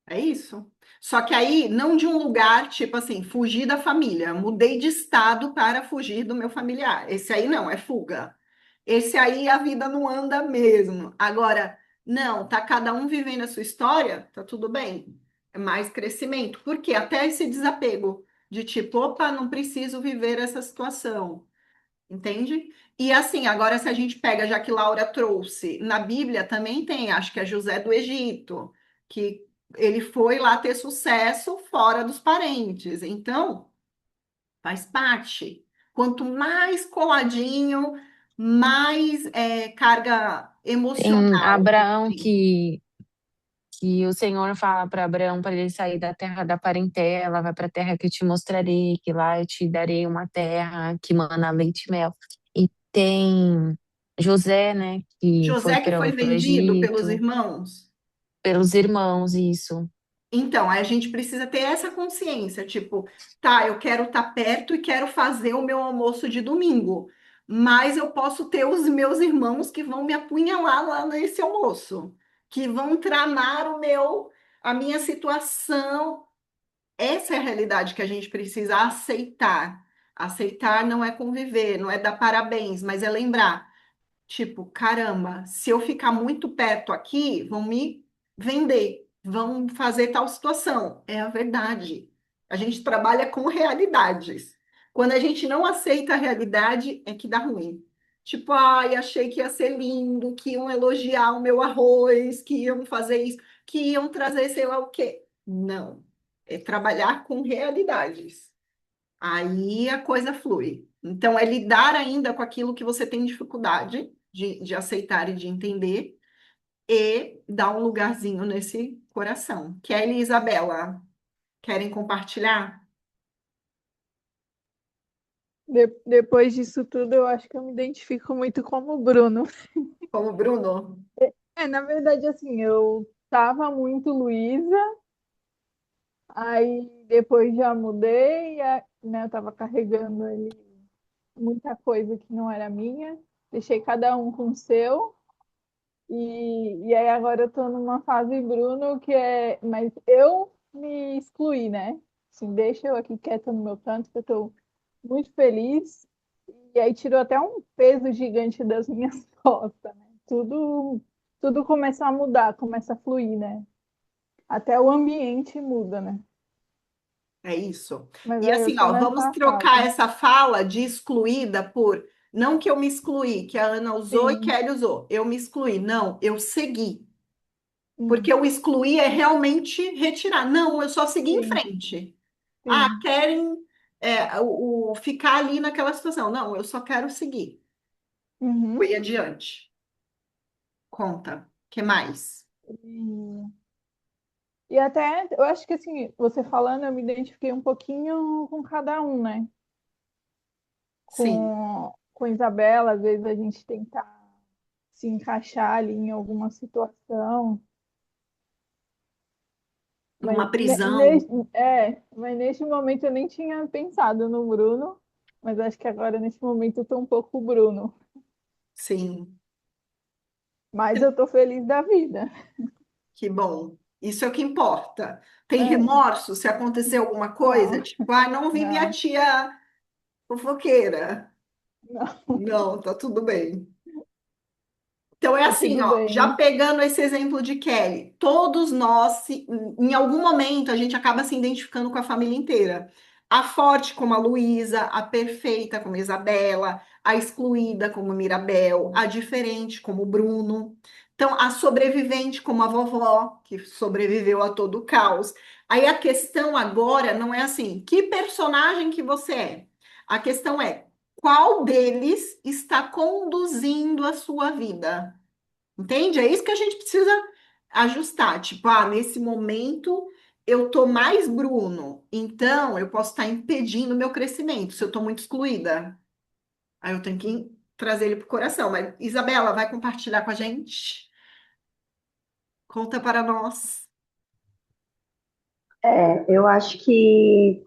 É isso. Só que aí, não de um lugar, tipo assim, fugir da família. Mudei de estado para fugir do meu familiar. Esse aí não, é fuga. Esse aí a vida não anda mesmo. Agora, não, tá cada um vivendo a sua história, tá tudo bem. É mais crescimento. Por quê? Até esse desapego de tipo, opa, não preciso viver essa situação. Entende? E assim, agora se a gente pega, já que Laura trouxe, na Bíblia também tem, acho que é José do Egito, que ele foi lá ter sucesso fora dos parentes. Então, faz parte. Quanto mais coladinho, mais carga Tem emocional. Abraão que o Senhor fala para Abraão para ele sair da terra da parentela, vai para a terra que eu te mostrarei, que lá eu te darei uma terra que mana leite e mel. E tem José, né, que foi José que para foi o vendido pelos Egito, irmãos. pelos irmãos, isso. Então, aí a gente precisa ter essa consciência, tipo, tá, eu quero estar perto e quero fazer o meu almoço de domingo, mas eu posso ter os meus irmãos que vão me apunhalar lá nesse almoço, que vão tramar a minha situação. Essa é a realidade que a gente precisa aceitar. Aceitar não é conviver, não é dar parabéns, mas é lembrar. Tipo, caramba, se eu ficar muito perto aqui, vão me vender, vão fazer tal situação. É a verdade. A gente trabalha com realidades. Quando a gente não aceita a realidade, é que dá ruim. Tipo, ai, achei que ia ser lindo, que iam elogiar o meu arroz, que iam fazer isso, que iam trazer sei lá o quê. Não. É trabalhar com realidades. Aí a coisa flui. Então, é lidar ainda com aquilo que você tem dificuldade de aceitar e de entender e dar um lugarzinho nesse coração. Kelly e Isabela, querem compartilhar? Depois disso tudo, eu acho que eu me identifico muito como o Bruno. Como Bruno? Na verdade, assim, eu tava muito Luísa, aí depois já mudei, né, eu tava carregando ali muita coisa que não era minha, deixei cada um com o seu, e aí agora eu tô numa fase Bruno que é, mas eu me excluí, né? Assim, deixa eu aqui quieta no meu canto, que eu tô muito feliz. E aí tirou até um peso gigante das minhas costas, né? Tudo começa a mudar, começa a fluir, né? Até o ambiente muda, né? É isso. Mas E aí eu assim, tô ó, vamos nessa trocar fase. essa fala de excluída por não que eu me excluí, que a Ana usou e Sim, Kelly usou. Eu me excluí. Não, eu segui. Porque hum, o excluir é realmente retirar. Não, eu só segui em sim, frente. Ah, sim. querem ficar ali naquela situação. Não, eu só quero seguir. Uhum. Fui adiante. Conta. Que mais? E, e até, eu acho que assim, você falando, eu me identifiquei um pouquinho com cada um, né? Sim, Com Isabela, às vezes a gente tenta se encaixar ali em alguma situação. numa Mas, prisão. mas neste momento eu nem tinha pensado no Bruno, mas acho que agora, neste momento, eu tô um pouco o Bruno. Sim, Mas eu tô feliz da vida. que bom. Isso é o que importa. Tem É, remorso se acontecer alguma coisa? não, Tipo, ah, não vi minha não, tia fofoqueira. não, Não, tá tudo bem. Então é tá assim, tudo ó, já bem. pegando esse exemplo de Kelly, todos nós, em algum momento, a gente acaba se identificando com a família inteira. A forte como a Luísa, a perfeita como a Isabela, a excluída como a Mirabel, a diferente como o Bruno. Então, a sobrevivente como a vovó, que sobreviveu a todo o caos. Aí a questão agora não é assim, que personagem que você é? A questão é, qual deles está conduzindo a sua vida? Entende? É isso que a gente precisa ajustar. Tipo, nesse momento eu tô mais Bruno, então eu posso estar impedindo o meu crescimento se eu tô muito excluída. Aí eu tenho que trazer ele pro coração. Mas, Isabela, vai compartilhar com a gente? Conta para nós. Eu acho que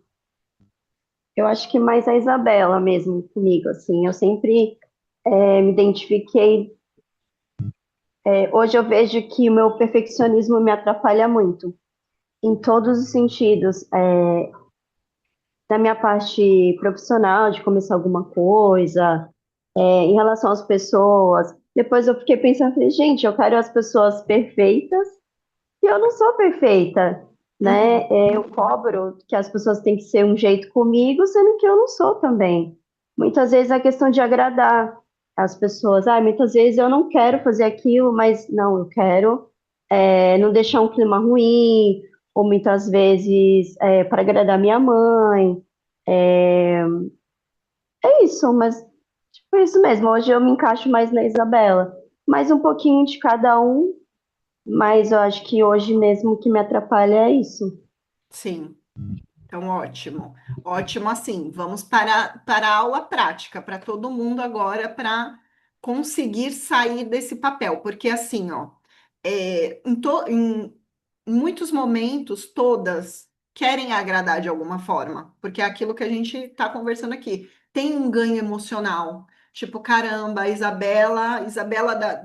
mais a Isabela mesmo comigo, assim, eu sempre me identifiquei. Hoje eu vejo que o meu perfeccionismo me atrapalha muito, em todos os sentidos, da minha parte profissional, de começar alguma coisa, em relação às pessoas. Depois eu fiquei pensando, falei, gente, eu quero as pessoas perfeitas e eu não sou perfeita, né? Uhum. Eu cobro que as pessoas têm que ser um jeito comigo, sendo que eu não sou também. Muitas vezes é questão de agradar as pessoas. Muitas vezes eu não quero fazer aquilo, mas não, eu quero não deixar um clima ruim, ou muitas vezes para agradar minha mãe. É, é isso, mas tipo, é isso mesmo. Hoje eu me encaixo mais na Isabela. Mais um pouquinho de cada um, mas eu acho que hoje mesmo o que me atrapalha é isso. Sim. Então, ótimo. Ótimo, assim. Vamos para a aula prática, para todo mundo agora, para conseguir sair desse papel. Porque, assim, ó, em muitos momentos, todas querem agradar de alguma forma. Porque é aquilo que a gente está conversando aqui. Tem um ganho emocional. Tipo, caramba, a Isabela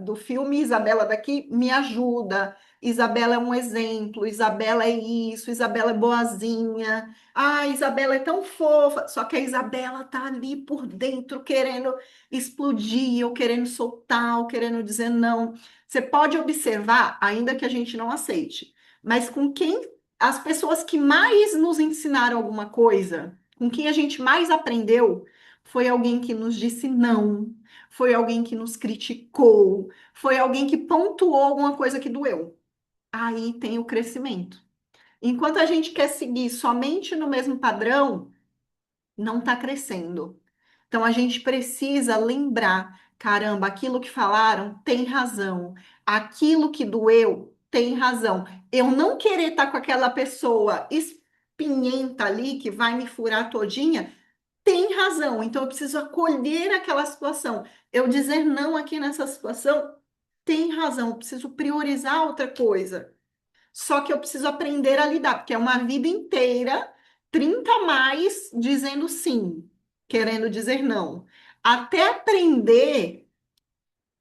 do filme, Isabela daqui me ajuda. Isabela é um exemplo, Isabela é isso, Isabela é boazinha. Ah, Isabela é tão fofa. Só que a Isabela tá ali por dentro querendo explodir, ou querendo soltar, ou querendo dizer não. Você pode observar, ainda que a gente não aceite, mas com quem as pessoas que mais nos ensinaram alguma coisa, com quem a gente mais aprendeu, foi alguém que nos disse não, foi alguém que nos criticou, foi alguém que pontuou alguma coisa que doeu. Aí tem o crescimento. Enquanto a gente quer seguir somente no mesmo padrão, não está crescendo. Então a gente precisa lembrar, caramba, aquilo que falaram tem razão, aquilo que doeu tem razão. Eu não querer estar com aquela pessoa espinhenta ali que vai me furar todinha, tem razão. Então eu preciso acolher aquela situação. Eu dizer não aqui nessa situação tem razão. Eu preciso priorizar outra coisa. Só que eu preciso aprender a lidar, porque é uma vida inteira, 30 a mais dizendo sim, querendo dizer não. Até aprender,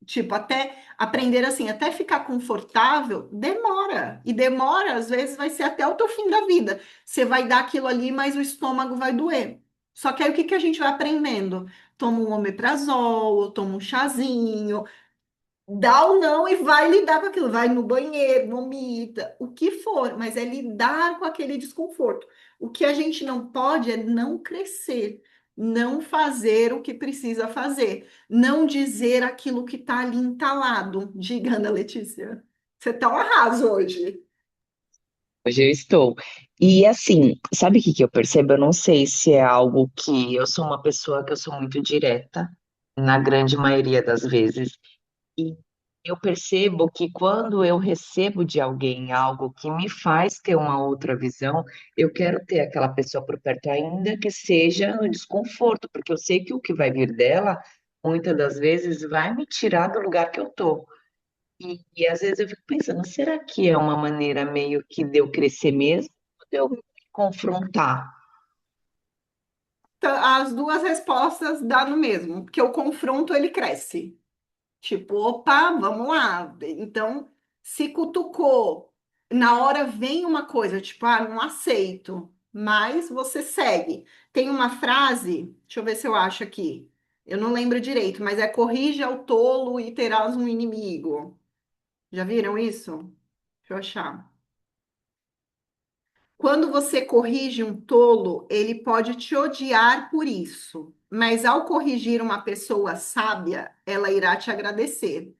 tipo, até aprender assim, até ficar confortável, demora. E demora, às vezes, vai ser até o teu fim da vida. Você vai dar aquilo ali, mas o estômago vai doer. Só que aí o que que a gente vai aprendendo? Toma um omeprazol, toma um chazinho, dá ou não e vai lidar com aquilo, vai no banheiro, vomita, o que for, mas é lidar com aquele desconforto. O que a gente não pode é não crescer, não fazer o que precisa fazer, não dizer aquilo que está ali entalado. Diga, Ana Letícia, você está um arraso hoje. Hoje eu estou. E assim, sabe o que que eu percebo? Eu não sei se é algo que eu sou uma pessoa que eu sou muito direta, na grande maioria das vezes. E eu percebo que quando eu recebo de alguém algo que me faz ter uma outra visão, eu quero ter aquela pessoa por perto, ainda que seja no desconforto, porque eu sei que o que vai vir dela, muitas das vezes, vai me tirar do lugar que eu tô. E às vezes eu fico pensando, será que é uma maneira meio que de eu crescer mesmo, ou de eu me confrontar? Então, as duas respostas dá no mesmo, porque o confronto ele cresce. Tipo, opa, vamos lá. Então, se cutucou, na hora vem uma coisa, tipo, não aceito, mas você segue. Tem uma frase, deixa eu ver se eu acho aqui. Eu não lembro direito, mas é corrija o tolo e terás um inimigo. Já viram isso? Deixa eu achar. Quando você corrige um tolo, ele pode te odiar por isso, mas ao corrigir uma pessoa sábia, ela irá te agradecer.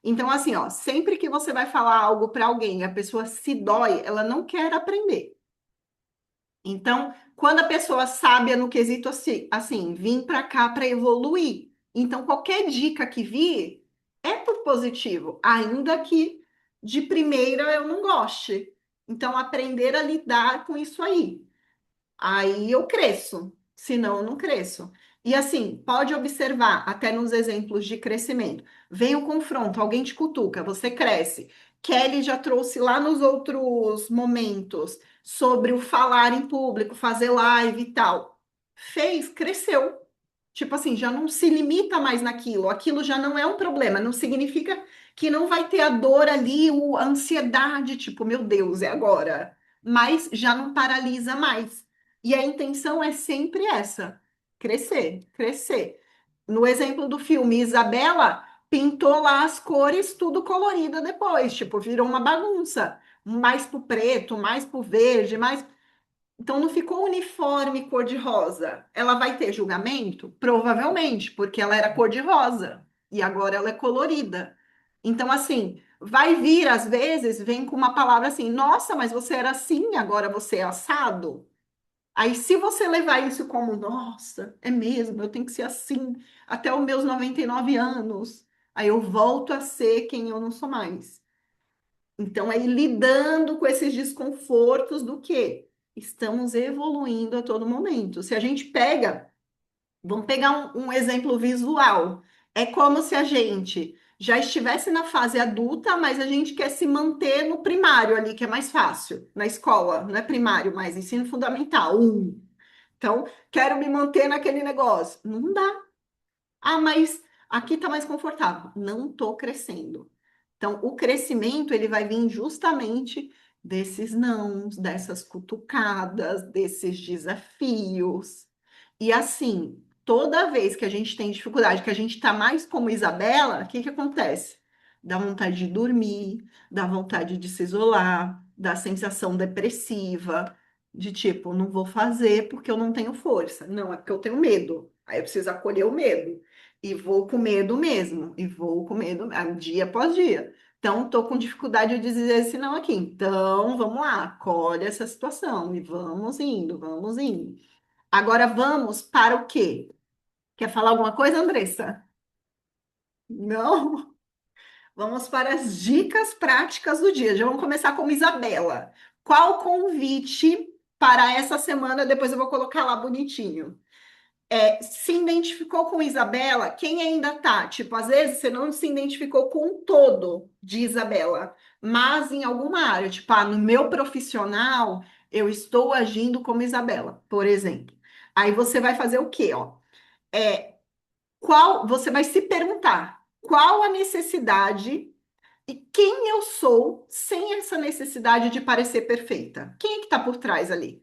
Então, assim, ó, sempre que você vai falar algo para alguém, a pessoa se dói, ela não quer aprender. Então, quando a pessoa sábia no quesito assim, vim para cá para evoluir. Então, qualquer dica que vir é por positivo, ainda que de primeira eu não goste. Então, aprender a lidar com isso aí. Aí eu cresço, senão eu não cresço. E assim, pode observar, até nos exemplos de crescimento. Vem o confronto, alguém te cutuca, você cresce. Kelly já trouxe lá nos outros momentos sobre o falar em público, fazer live e tal. Fez, cresceu. Tipo assim, já não se limita mais naquilo. Aquilo já não é um problema. Não significa que não vai ter a dor ali, a ansiedade, tipo, meu Deus, é agora. Mas já não paralisa mais. E a intenção é sempre essa: crescer, crescer. No exemplo do filme, Isabela pintou lá as cores tudo colorida depois, tipo, virou uma bagunça. Mais pro preto, mais pro verde, mais. Então não ficou uniforme cor-de-rosa. Ela vai ter julgamento? Provavelmente, porque ela era cor-de-rosa e agora ela é colorida. Então, assim, vai vir, às vezes, vem com uma palavra assim: nossa, mas você era assim, agora você é assado. Aí, se você levar isso como, nossa, é mesmo, eu tenho que ser assim até os meus 99 anos, aí eu volto a ser quem eu não sou mais. Então, aí lidando com esses desconfortos do que estamos evoluindo a todo momento. Se a gente pega, vamos pegar um exemplo visual. É como se a gente já estivesse na fase adulta, mas a gente quer se manter no primário ali, que é mais fácil, na escola, não é primário, mas ensino fundamental, um. Então, quero me manter naquele negócio. Não dá. Ah, mas aqui está mais confortável. Não estou crescendo. Então, o crescimento ele vai vir justamente desses nãos, dessas cutucadas, desses desafios. E assim, toda vez que a gente tem dificuldade, que a gente está mais como Isabela, o que que acontece? Dá vontade de dormir, dá vontade de se isolar, dá sensação depressiva, de tipo, não vou fazer porque eu não tenho força. Não, é porque eu tenho medo. Aí eu preciso acolher o medo. E vou com medo mesmo, e vou com medo, dia após dia. Então, estou com dificuldade de dizer esse não aqui. Então, vamos lá, acolhe essa situação e vamos indo, vamos indo. Agora vamos para o quê? Quer falar alguma coisa, Andressa? Não? Vamos para as dicas práticas do dia. Já vamos começar com Isabela. Qual o convite para essa semana? Depois eu vou colocar lá bonitinho. Se identificou com Isabela, quem ainda tá? Tipo, às vezes você não se identificou com o todo de Isabela, mas em alguma área, tipo, no meu profissional, eu estou agindo como Isabela, por exemplo. Aí você vai fazer o quê, ó? É, você vai se perguntar qual a necessidade e quem eu sou sem essa necessidade de parecer perfeita? Quem é que está por trás ali?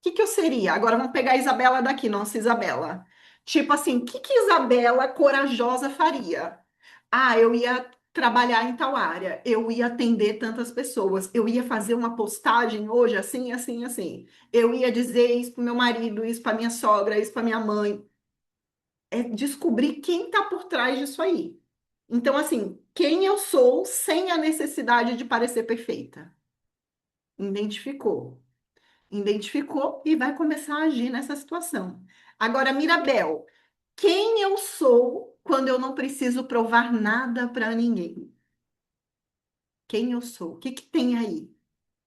Que eu seria? Agora vamos pegar a Isabela daqui, nossa Isabela. Tipo assim, o que Isabela corajosa faria? Ah, eu ia trabalhar em tal área, eu ia atender tantas pessoas, eu ia fazer uma postagem hoje assim, assim, assim. Eu ia dizer isso para meu marido, isso para minha sogra, isso para minha mãe. É descobrir quem está por trás disso aí. Então, assim, quem eu sou sem a necessidade de parecer perfeita. Identificou. Identificou e vai começar a agir nessa situação. Agora, Mirabel, quem eu sou quando eu não preciso provar nada para ninguém? Quem eu sou? O que que tem aí?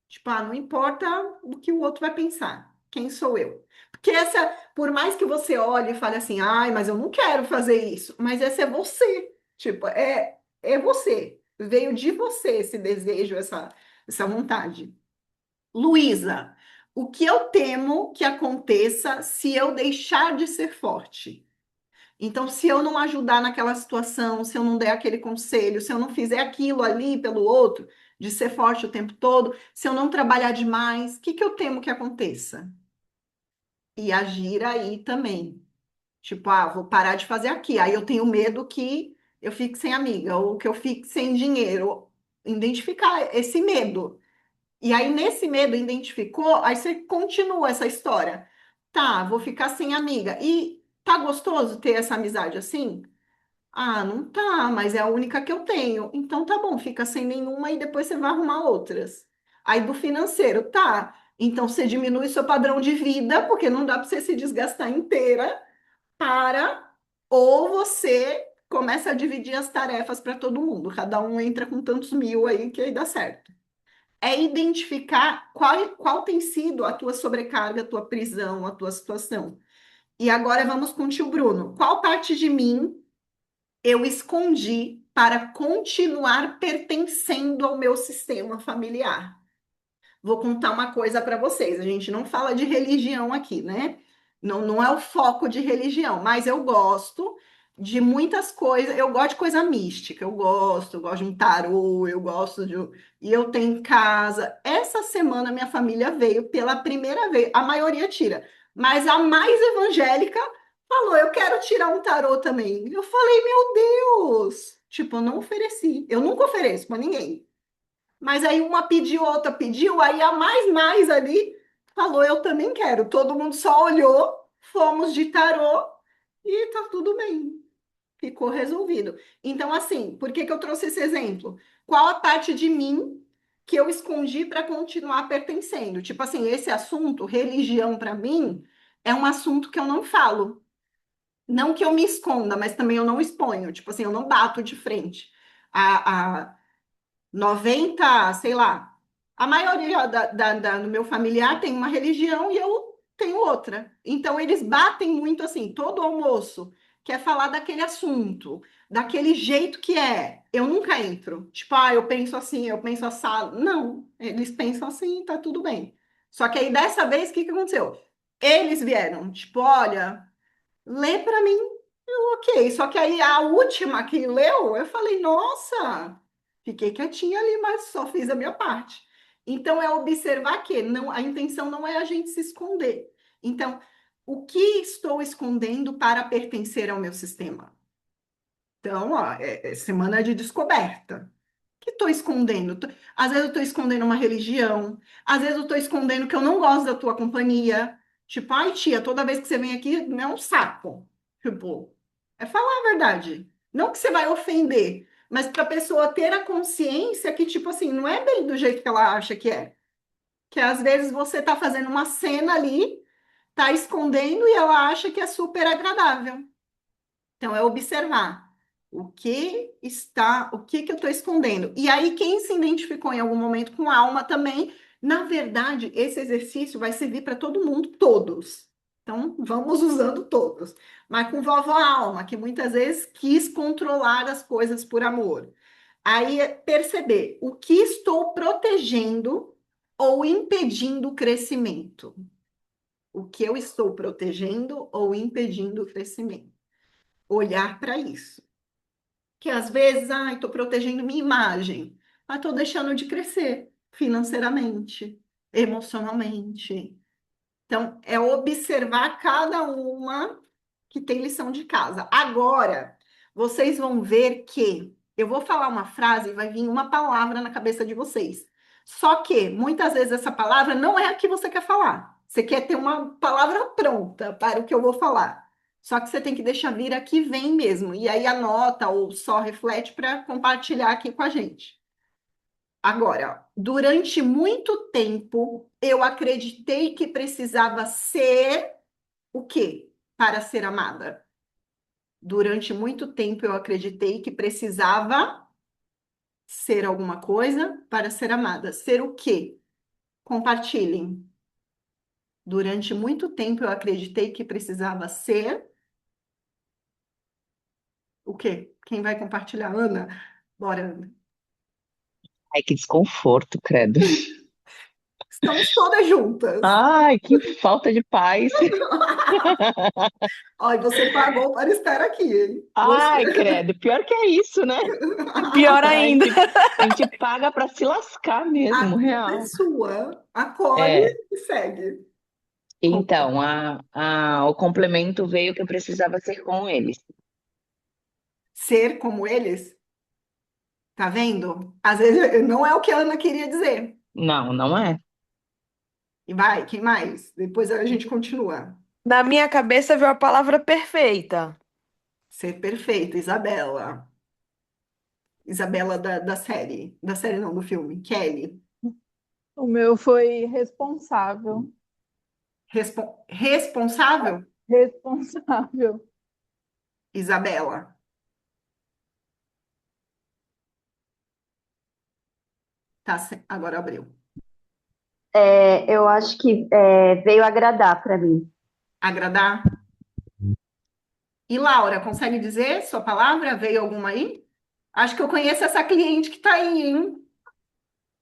Tipo, não importa o que o outro vai pensar. Quem sou eu? Porque essa, por mais que você olhe e fale assim, ai, mas eu não quero fazer isso, mas essa é você. Tipo, é você. Veio de você esse desejo, essa vontade. Luísa, o que eu temo que aconteça se eu deixar de ser forte? Então, se eu não ajudar naquela situação, se eu não der aquele conselho, se eu não fizer aquilo ali pelo outro, de ser forte o tempo todo, se eu não trabalhar demais, o que que eu temo que aconteça? E agir aí também. Tipo, vou parar de fazer aqui. Aí eu tenho medo que eu fique sem amiga, ou que eu fique sem dinheiro. Identificar esse medo. E aí, nesse medo, identificou, aí você continua essa história. Tá, vou ficar sem amiga. E tá gostoso ter essa amizade assim? Ah, não tá, mas é a única que eu tenho. Então tá bom, fica sem nenhuma e depois você vai arrumar outras. Aí do financeiro, tá. Então você diminui seu padrão de vida, porque não dá para você se desgastar inteira para, ou você começa a dividir as tarefas para todo mundo. Cada um entra com tantos mil aí que aí dá certo. é identificar qual tem sido a tua sobrecarga, a tua prisão, a tua situação. E agora vamos com o tio Bruno. Qual parte de mim eu escondi para continuar pertencendo ao meu sistema familiar? Vou contar uma coisa para vocês. A gente não fala de religião aqui, né? Não, não é o foco de religião, mas eu gosto de muitas coisas. Eu gosto de coisa mística. Eu gosto de um tarô, eu gosto de. E eu tenho em casa. Essa semana minha família veio pela primeira vez. A maioria tira, mas a mais evangélica falou: Eu quero tirar um tarô também. Eu falei: Meu Deus! Tipo, eu não ofereci. Eu nunca ofereço para ninguém. Mas aí uma pediu, outra pediu, aí a mais ali falou, eu também quero. Todo mundo só olhou, fomos de tarô e tá tudo bem. Ficou resolvido. Então, assim, por que que eu trouxe esse exemplo? Qual a parte de mim que eu escondi para continuar pertencendo? Tipo assim, esse assunto, religião para mim, é um assunto que eu não falo. Não que eu me esconda, mas também eu não exponho. Tipo assim, eu não bato de frente. A 90, sei lá. A maioria do meu familiar tem uma religião e eu tenho outra. Então, eles batem muito assim, todo almoço quer falar daquele assunto, daquele jeito que é. Eu nunca entro. Tipo, eu penso assim, eu penso assado. Não, eles pensam assim, tá tudo bem. Só que aí, dessa vez, o que que aconteceu? Eles vieram, tipo, olha, lê para mim. Ok, só que aí a última que leu, eu falei, nossa, fiquei quietinha ali, mas só fiz a minha parte. Então, é observar que não, a intenção não é a gente se esconder. Então, o que estou escondendo para pertencer ao meu sistema? Então, ó, é semana de descoberta. O que estou escondendo? Às vezes eu estou escondendo uma religião, às vezes eu estou escondendo que eu não gosto da tua companhia. Tipo, ai, tia, toda vez que você vem aqui, é um saco. Tipo, é falar a verdade. Não que você vai ofender, mas para a pessoa ter a consciência que, tipo assim, não é bem do jeito que ela acha que é. Que às vezes você está fazendo uma cena ali, está escondendo e ela acha que é super agradável. Então, é observar o que que eu estou escondendo. E aí, quem se identificou em algum momento com a alma também, na verdade, esse exercício vai servir para todo mundo, todos. Então, vamos usando todos. Mas com vovó alma, que muitas vezes quis controlar as coisas por amor. Aí, perceber o que estou protegendo ou impedindo o crescimento. O que eu estou protegendo ou impedindo o crescimento. Olhar para isso. Que às vezes, estou protegendo minha imagem, mas estou deixando de crescer financeiramente, emocionalmente. Então, é observar cada uma que tem lição de casa. Agora, vocês vão ver que eu vou falar uma frase e vai vir uma palavra na cabeça de vocês. Só que, muitas vezes, essa palavra não é a que você quer falar. Você quer ter uma palavra pronta para o que eu vou falar. Só que você tem que deixar vir a que vem mesmo. E aí anota ou só reflete para compartilhar aqui com a gente. Agora, durante muito tempo, eu acreditei que precisava ser o quê? Para ser amada. Durante muito tempo, eu acreditei que precisava ser alguma coisa para ser amada. Ser o quê? Compartilhem. Durante muito tempo, eu acreditei que precisava ser o quê? Quem vai compartilhar? Ana? Bora, Ana. Ai, que desconforto, credo. Estamos todas juntas. Ai, que falta de paz. Olha, você pagou para estar aqui, hein? Você. Ai, credo, pior que é isso, né? Pior A ainda. gente, a gente paga para se lascar A mesmo, culpa é real. sua. Acolhe É, e segue. então, o complemento veio que eu precisava ser com eles. Ser como eles, tá vendo? Às vezes não é o que a Ana queria dizer. Não, não é. E vai, quem mais? Depois a gente continua. Na minha cabeça veio a palavra perfeita. Ser perfeita, Isabela. Isabela da série não, do filme. Kelly. O meu foi responsável. Responsável, Responsável. Isabela. Tá, agora abriu. Eu acho que veio agradar para mim. Agradar? E Laura, consegue dizer sua palavra? Veio alguma aí? Acho que eu conheço essa cliente que tá aí, hein?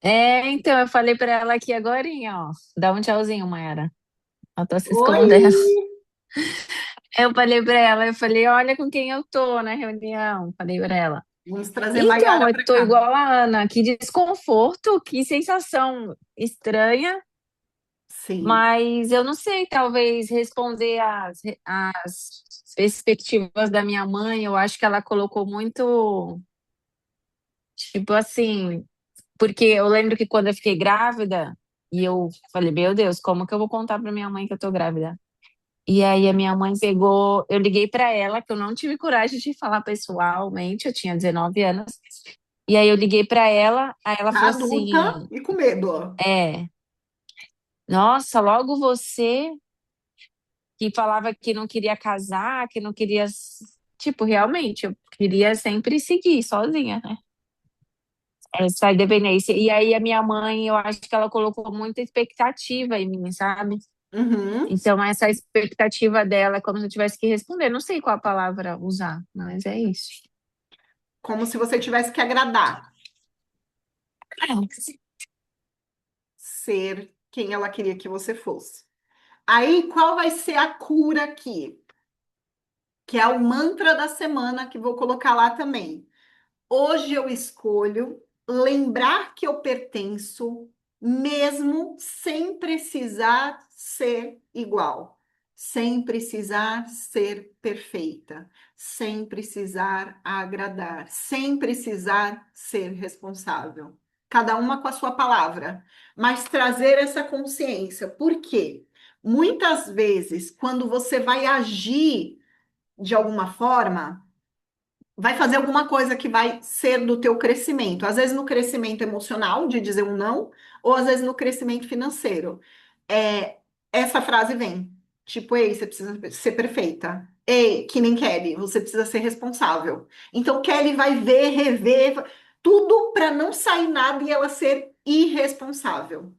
Então, eu falei pra ela aqui agorinha, ó. Dá um tchauzinho, Mayara. Ela tá se Oi! escondendo. Eu falei pra ela, eu falei, olha com quem eu tô na reunião. Falei pra ela. Vamos trazer Então, Maiara eu para tô cá. igual a Ana, que desconforto, que sensação estranha, Sim. mas eu não sei, talvez responder as perspectivas da minha mãe, eu acho que ela colocou muito, tipo assim, porque eu lembro que quando eu fiquei grávida, e eu falei, meu Deus, como que eu vou contar pra minha mãe que eu tô grávida? E aí a minha mãe pegou, eu liguei pra ela, que eu não tive coragem de falar pessoalmente, eu tinha 19 anos. E aí eu liguei pra ela, aí ela Tá falou adulta assim: e com medo, ó. "É, nossa, logo você que falava que não queria casar, que não queria, tipo, realmente, eu queria sempre seguir sozinha, né? Essa independência. E aí a minha mãe, eu acho que ela colocou muita expectativa em mim, sabe? Uhum. Então, essa expectativa dela é como se eu tivesse que responder. Não sei qual a palavra usar, mas é isso. Como se você tivesse que agradar, É. ser quem ela queria que você fosse. Aí, qual vai ser a cura aqui? Que é o mantra da semana que vou colocar lá também. Hoje eu escolho lembrar que eu pertenço, mesmo sem precisar ser igual, sem precisar ser perfeita, sem precisar agradar, sem precisar ser responsável. Cada uma com a sua palavra, mas trazer essa consciência. Por quê? Muitas vezes, quando você vai agir de alguma forma, vai fazer alguma coisa que vai ser do teu crescimento. Às vezes no crescimento emocional, de dizer um não, ou às vezes no crescimento financeiro. É, essa frase vem, tipo, ei, você precisa ser perfeita. Ei, que nem Kelly, você precisa ser responsável. Então Kelly vai ver, rever, tudo para não sair nada e ela ser irresponsável.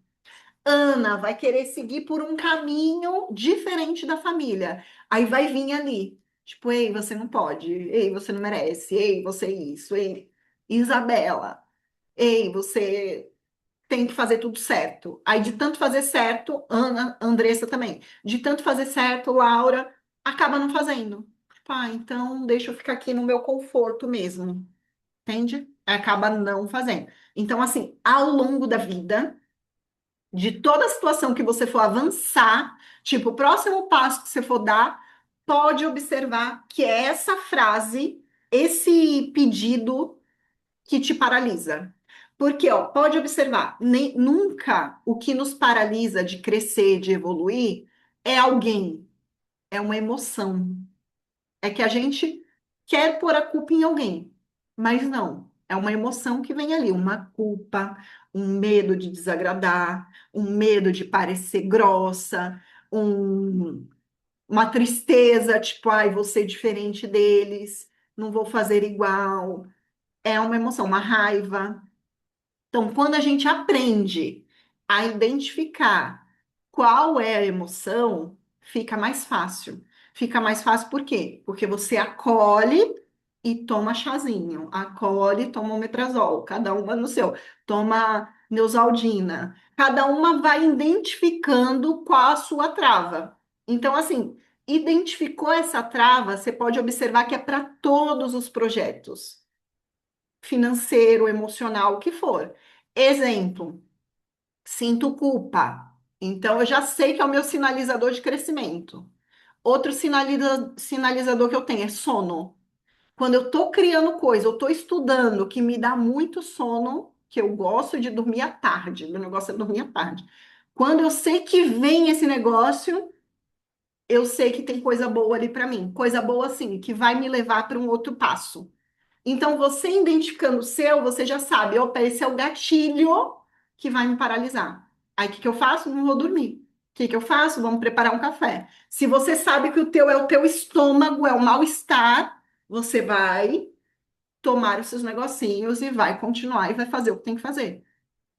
Ana vai querer seguir por um caminho diferente da família. Aí vai vir ali, tipo, ei, você não pode, ei, você não merece, ei, você isso, ei, Isabela, ei, você tem que fazer tudo certo. Aí de tanto fazer certo, Ana, Andressa também, de tanto fazer certo, Laura acaba não fazendo. Tipo, então deixa eu ficar aqui no meu conforto mesmo, entende? Acaba não fazendo. Então, assim, ao longo da vida de toda situação que você for avançar, tipo, o próximo passo que você for dar, pode observar que é essa frase, esse pedido que te paralisa. Porque, ó, pode observar, nunca o que nos paralisa de crescer, de evoluir, é alguém, é uma emoção. É que a gente quer pôr a culpa em alguém, mas não. É uma emoção que vem ali, uma culpa, um medo de desagradar, um medo de parecer grossa, uma tristeza, tipo, ai, vou ser diferente deles, não vou fazer igual. É uma emoção, uma raiva. Então, quando a gente aprende a identificar qual é a emoção, fica mais fácil. Fica mais fácil por quê? Porque você acolhe e toma chazinho, acolhe e toma omeprazol, cada uma no seu, toma Neosaldina. Cada uma vai identificando qual a sua trava. Então, assim, identificou essa trava, você pode observar que é para todos os projetos financeiro, emocional, o que for. Exemplo, sinto culpa. Então, eu já sei que é o meu sinalizador de crescimento. Outro sinalizador que eu tenho é sono. Quando eu estou criando coisa, eu estou estudando, que me dá muito sono, que eu gosto de dormir à tarde, meu negócio é dormir à tarde. Quando eu sei que vem esse negócio, eu sei que tem coisa boa ali para mim. Coisa boa, assim, que vai me levar para um outro passo. Então, você identificando o seu, você já sabe, opa, esse é o gatilho que vai me paralisar. Aí, o que que eu faço? Não vou dormir. O que que eu faço? Vamos preparar um café. Se você sabe que o teu é o teu estômago, é o mal-estar, você vai tomar os seus negocinhos e vai continuar e vai fazer o que tem que fazer.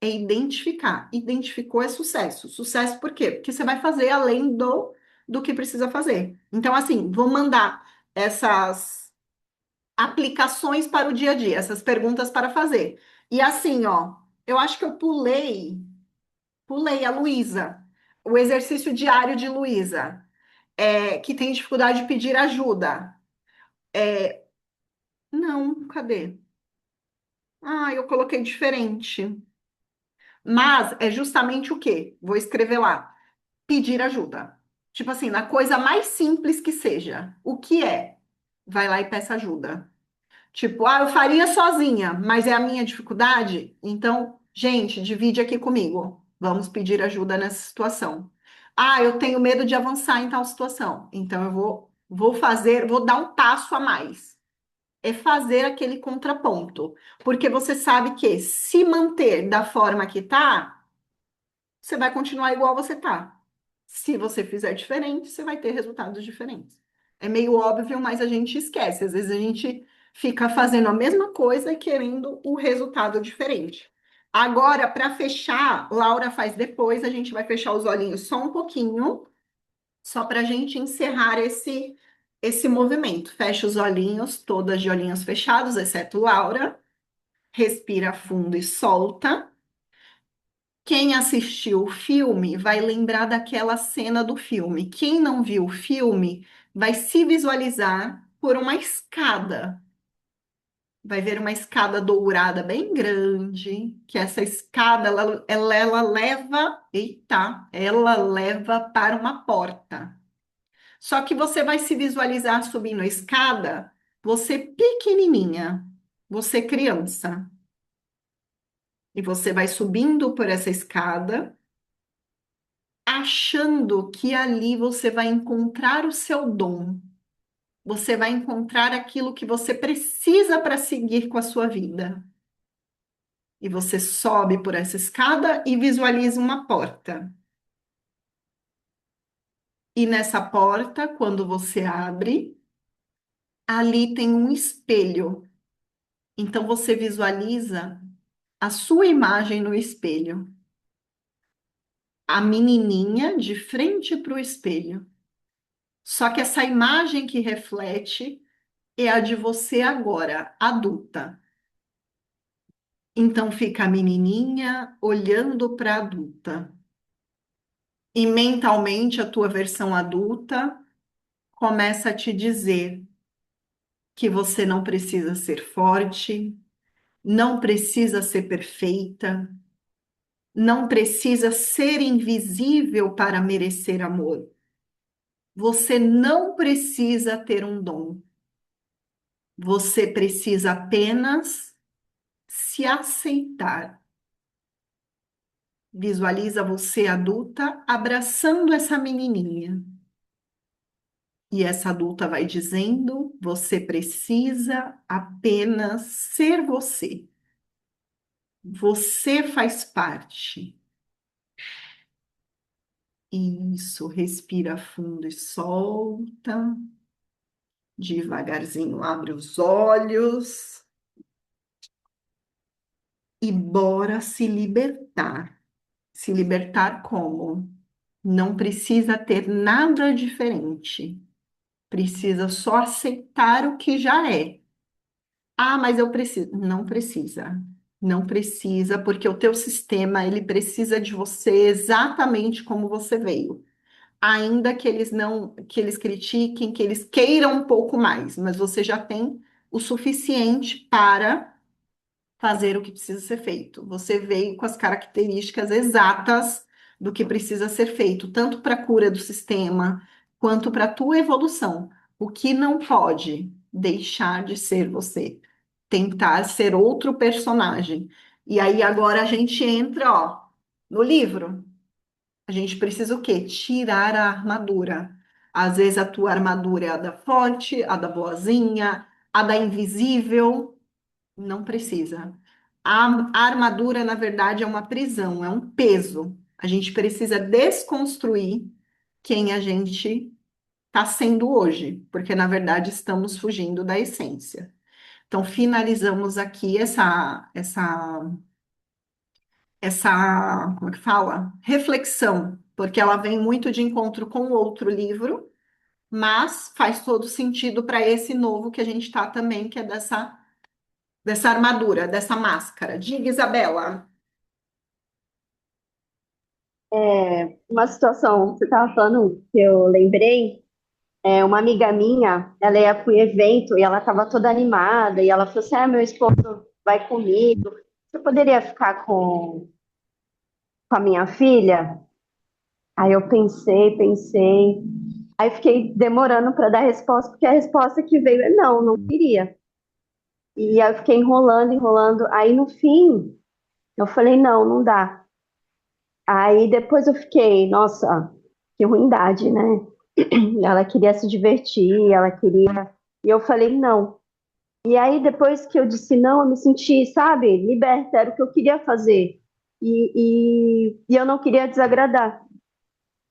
é identificar. Identificou é sucesso. Sucesso por quê? Porque você vai fazer além do que precisa fazer. Então, assim, vou mandar essas aplicações para o dia a dia, essas perguntas para fazer. E assim, ó, eu acho que eu pulei a Luísa, o exercício diário de Luísa, que tem dificuldade de pedir ajuda. Não, cadê? Ah, eu coloquei diferente. Mas é justamente o quê? Vou escrever lá. Pedir ajuda. Tipo assim, na coisa mais simples que seja. O que é? Vai lá e peça ajuda. Tipo, eu faria sozinha, mas é a minha dificuldade. Então, gente, divide aqui comigo. Vamos pedir ajuda nessa situação. Eu tenho medo de avançar em tal situação. Então, vou dar um passo a mais. É fazer aquele contraponto. Porque você sabe que se manter da forma que tá, você vai continuar igual você tá. Se você fizer diferente, você vai ter resultados diferentes. É meio óbvio, mas a gente esquece. Às vezes a gente fica fazendo a mesma coisa e querendo o resultado diferente. Agora, para fechar, Laura faz depois, a gente vai fechar os olhinhos só um pouquinho, só para a gente encerrar esse movimento. Fecha os olhinhos, todas de olhinhos fechados, exceto Laura. Respira fundo e solta. Quem assistiu o filme vai lembrar daquela cena do filme. Quem não viu o filme vai se visualizar por uma escada. Vai ver uma escada dourada bem grande, que essa escada ela leva, eita, ela leva para uma porta. Só que você vai se visualizar subindo a escada, você pequenininha, você criança, e você vai subindo por essa escada achando que ali você vai encontrar o seu dom, você vai encontrar aquilo que você precisa para seguir com a sua vida. E você sobe por essa escada e visualiza uma porta. E nessa porta, quando você abre, ali tem um espelho. Então você visualiza a sua imagem no espelho. A menininha de frente para o espelho. Só que essa imagem que reflete é a de você agora, adulta. Então fica a menininha olhando para a adulta. E mentalmente a tua versão adulta começa a te dizer que você não precisa ser forte, não precisa ser perfeita, não precisa ser invisível para merecer amor. Você não precisa ter um dom. Você precisa apenas se aceitar. Visualiza você adulta abraçando essa menininha. E essa adulta vai dizendo: você precisa apenas ser você. Você faz parte. Isso, respira fundo e solta. Devagarzinho abre os olhos. E bora se libertar. Se libertar como? Não precisa ter nada diferente. Precisa só aceitar o que já é. Mas eu preciso. Não precisa. Não precisa, porque o teu sistema, ele precisa de você exatamente como você veio. Ainda que eles não, que eles critiquem, que eles queiram um pouco mais, mas você já tem o suficiente para fazer o que precisa ser feito. Você veio com as características exatas do que precisa ser feito, tanto para a cura do sistema, quanto para a tua evolução. O que não pode deixar de ser você, tentar ser outro personagem. E aí agora a gente entra, ó, no livro. A gente precisa o quê? Tirar a armadura. Às vezes a tua armadura é a da forte, a da boazinha, a da invisível. Não precisa. A armadura, na verdade, é uma prisão, é um peso. A gente precisa desconstruir quem a gente está sendo hoje, porque, na verdade, estamos fugindo da essência. Então, finalizamos aqui como é que fala? Reflexão, porque ela vem muito de encontro com o outro livro, mas faz todo sentido para esse novo que a gente está também, que é dessa armadura, dessa máscara. Diga, Isabela. Uma situação, você estava falando que eu lembrei, uma amiga minha, ela ia para o evento e ela estava toda animada e ela falou assim, meu esposo vai comigo, você poderia ficar com a minha filha? Aí eu pensei, aí fiquei demorando para dar a resposta, porque a resposta que veio é não, não queria. E aí eu fiquei enrolando, aí no fim eu falei, não, não dá. Aí depois eu fiquei, nossa, que ruindade, né? Ela queria se divertir, ela queria. E eu falei, não. E aí depois que eu disse não, eu me senti, sabe, liberta, era o que eu queria fazer. E eu não queria desagradar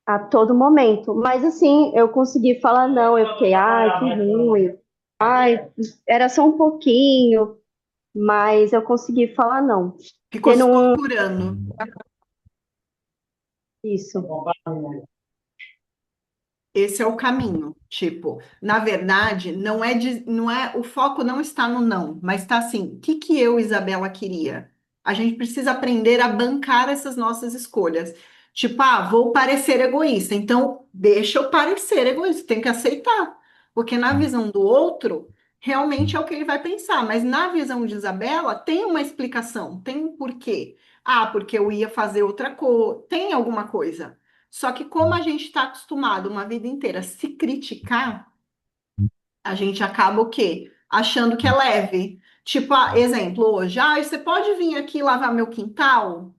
a todo momento. Mas assim, eu consegui falar não, eu fiquei, ai, que ruim. Ai, era só um pouquinho, mas eu consegui falar não. Ficou Porque se não. torturando. Isso. Esse é o caminho. Tipo, na verdade, não é, o foco não está no não, mas está assim, o que que eu, Isabela, queria? A gente precisa aprender a bancar essas nossas escolhas. Tipo, vou parecer egoísta, então deixa eu parecer egoísta, tem que aceitar. Porque na visão do outro, realmente é o que ele vai pensar, mas na visão de Isabela, tem uma explicação, tem um porquê. Porque eu ia fazer outra coisa, tem alguma coisa. Só que como a gente está acostumado uma vida inteira a se criticar, a gente acaba o quê? Achando que é leve. Tipo, exemplo, hoje, você pode vir aqui lavar meu quintal?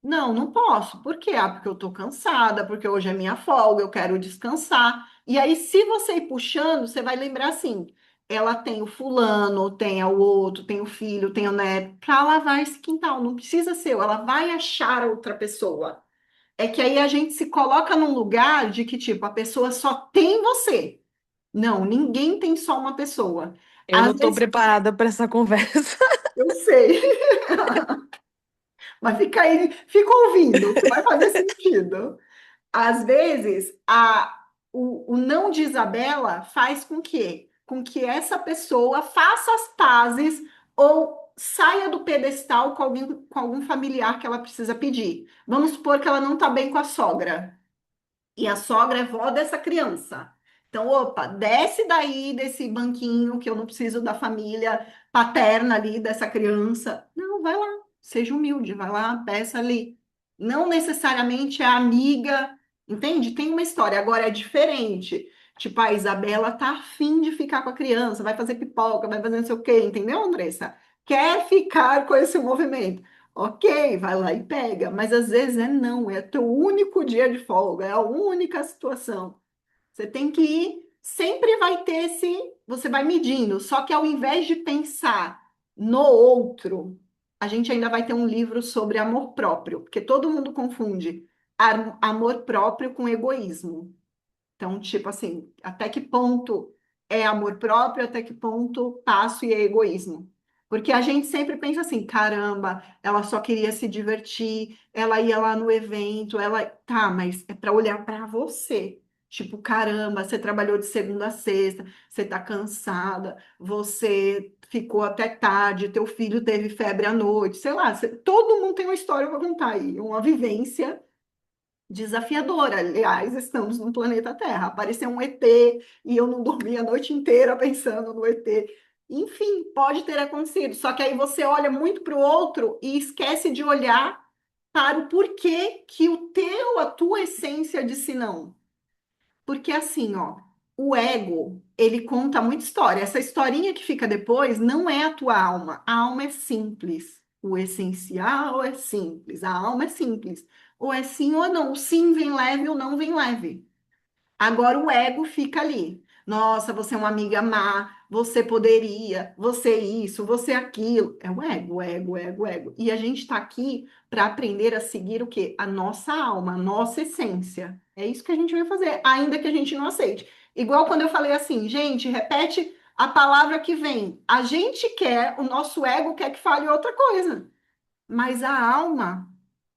Não, não posso. Por quê? Porque eu tô cansada, porque hoje é minha folga, eu quero descansar. E aí, se você ir puxando, você vai lembrar assim: ela tem o fulano, tem o outro, tem o filho, tem o neto, para lavar esse quintal. Não precisa ser eu, ela vai achar outra pessoa. É que aí a gente se coloca num lugar de que, tipo, a pessoa só tem você. Não, ninguém tem só uma pessoa. Eu não Às estou vezes, preparada para essa conversa. eu sei, mas fica aí, fica ouvindo, que vai fazer sentido. Às vezes, o não de Isabela faz com que essa pessoa faça as pazes ou saia do pedestal com algum familiar que ela precisa pedir. Vamos supor que ela não está bem com a sogra. E a sogra é vó dessa criança. Então, opa, desce daí desse banquinho que eu não preciso da família paterna ali dessa criança. Não, vai lá, seja humilde, vai lá, peça ali. Não necessariamente é amiga, entende? Tem uma história, agora é diferente. Tipo, a Isabela tá afim de ficar com a criança, vai fazer pipoca, vai fazer não sei o quê, entendeu, Andressa? Quer ficar com esse movimento. Ok, vai lá e pega, mas às vezes não, é teu único dia de folga, é a única situação. Você tem que ir, sempre vai ter você vai medindo, só que ao invés de pensar no outro, a gente ainda vai ter um livro sobre amor próprio, porque todo mundo confunde amor próprio com egoísmo. Então, tipo assim, até que ponto é amor próprio, até que ponto passo e é egoísmo? Porque a gente sempre pensa assim, caramba, ela só queria se divertir, ela ia lá no evento, tá, mas é para olhar para você. Tipo, caramba, você trabalhou de segunda a sexta, você tá cansada, você ficou até tarde, teu filho teve febre à noite, sei lá, todo mundo tem uma história para contar aí, uma vivência desafiadora. Aliás, estamos no planeta Terra. Apareceu um ET e eu não dormi a noite inteira pensando no ET. Enfim, pode ter acontecido. Só que aí você olha muito para o outro e esquece de olhar para o porquê que a tua essência disse não. Porque assim, ó, o ego, ele conta muita história. Essa historinha que fica depois não é a tua alma. A alma é simples. O essencial é simples. A alma é simples. Ou é sim ou não. O sim vem leve ou não vem leve. Agora o ego fica ali. Nossa, você é uma amiga má, você poderia, você isso, você aquilo. É o ego, o ego, o ego, o ego. E a gente está aqui para aprender a seguir o quê? A nossa alma, a nossa essência. É isso que a gente vai fazer, ainda que a gente não aceite. Igual quando eu falei assim, gente, repete a palavra que vem. A gente quer, o nosso ego quer que fale outra coisa. mas a alma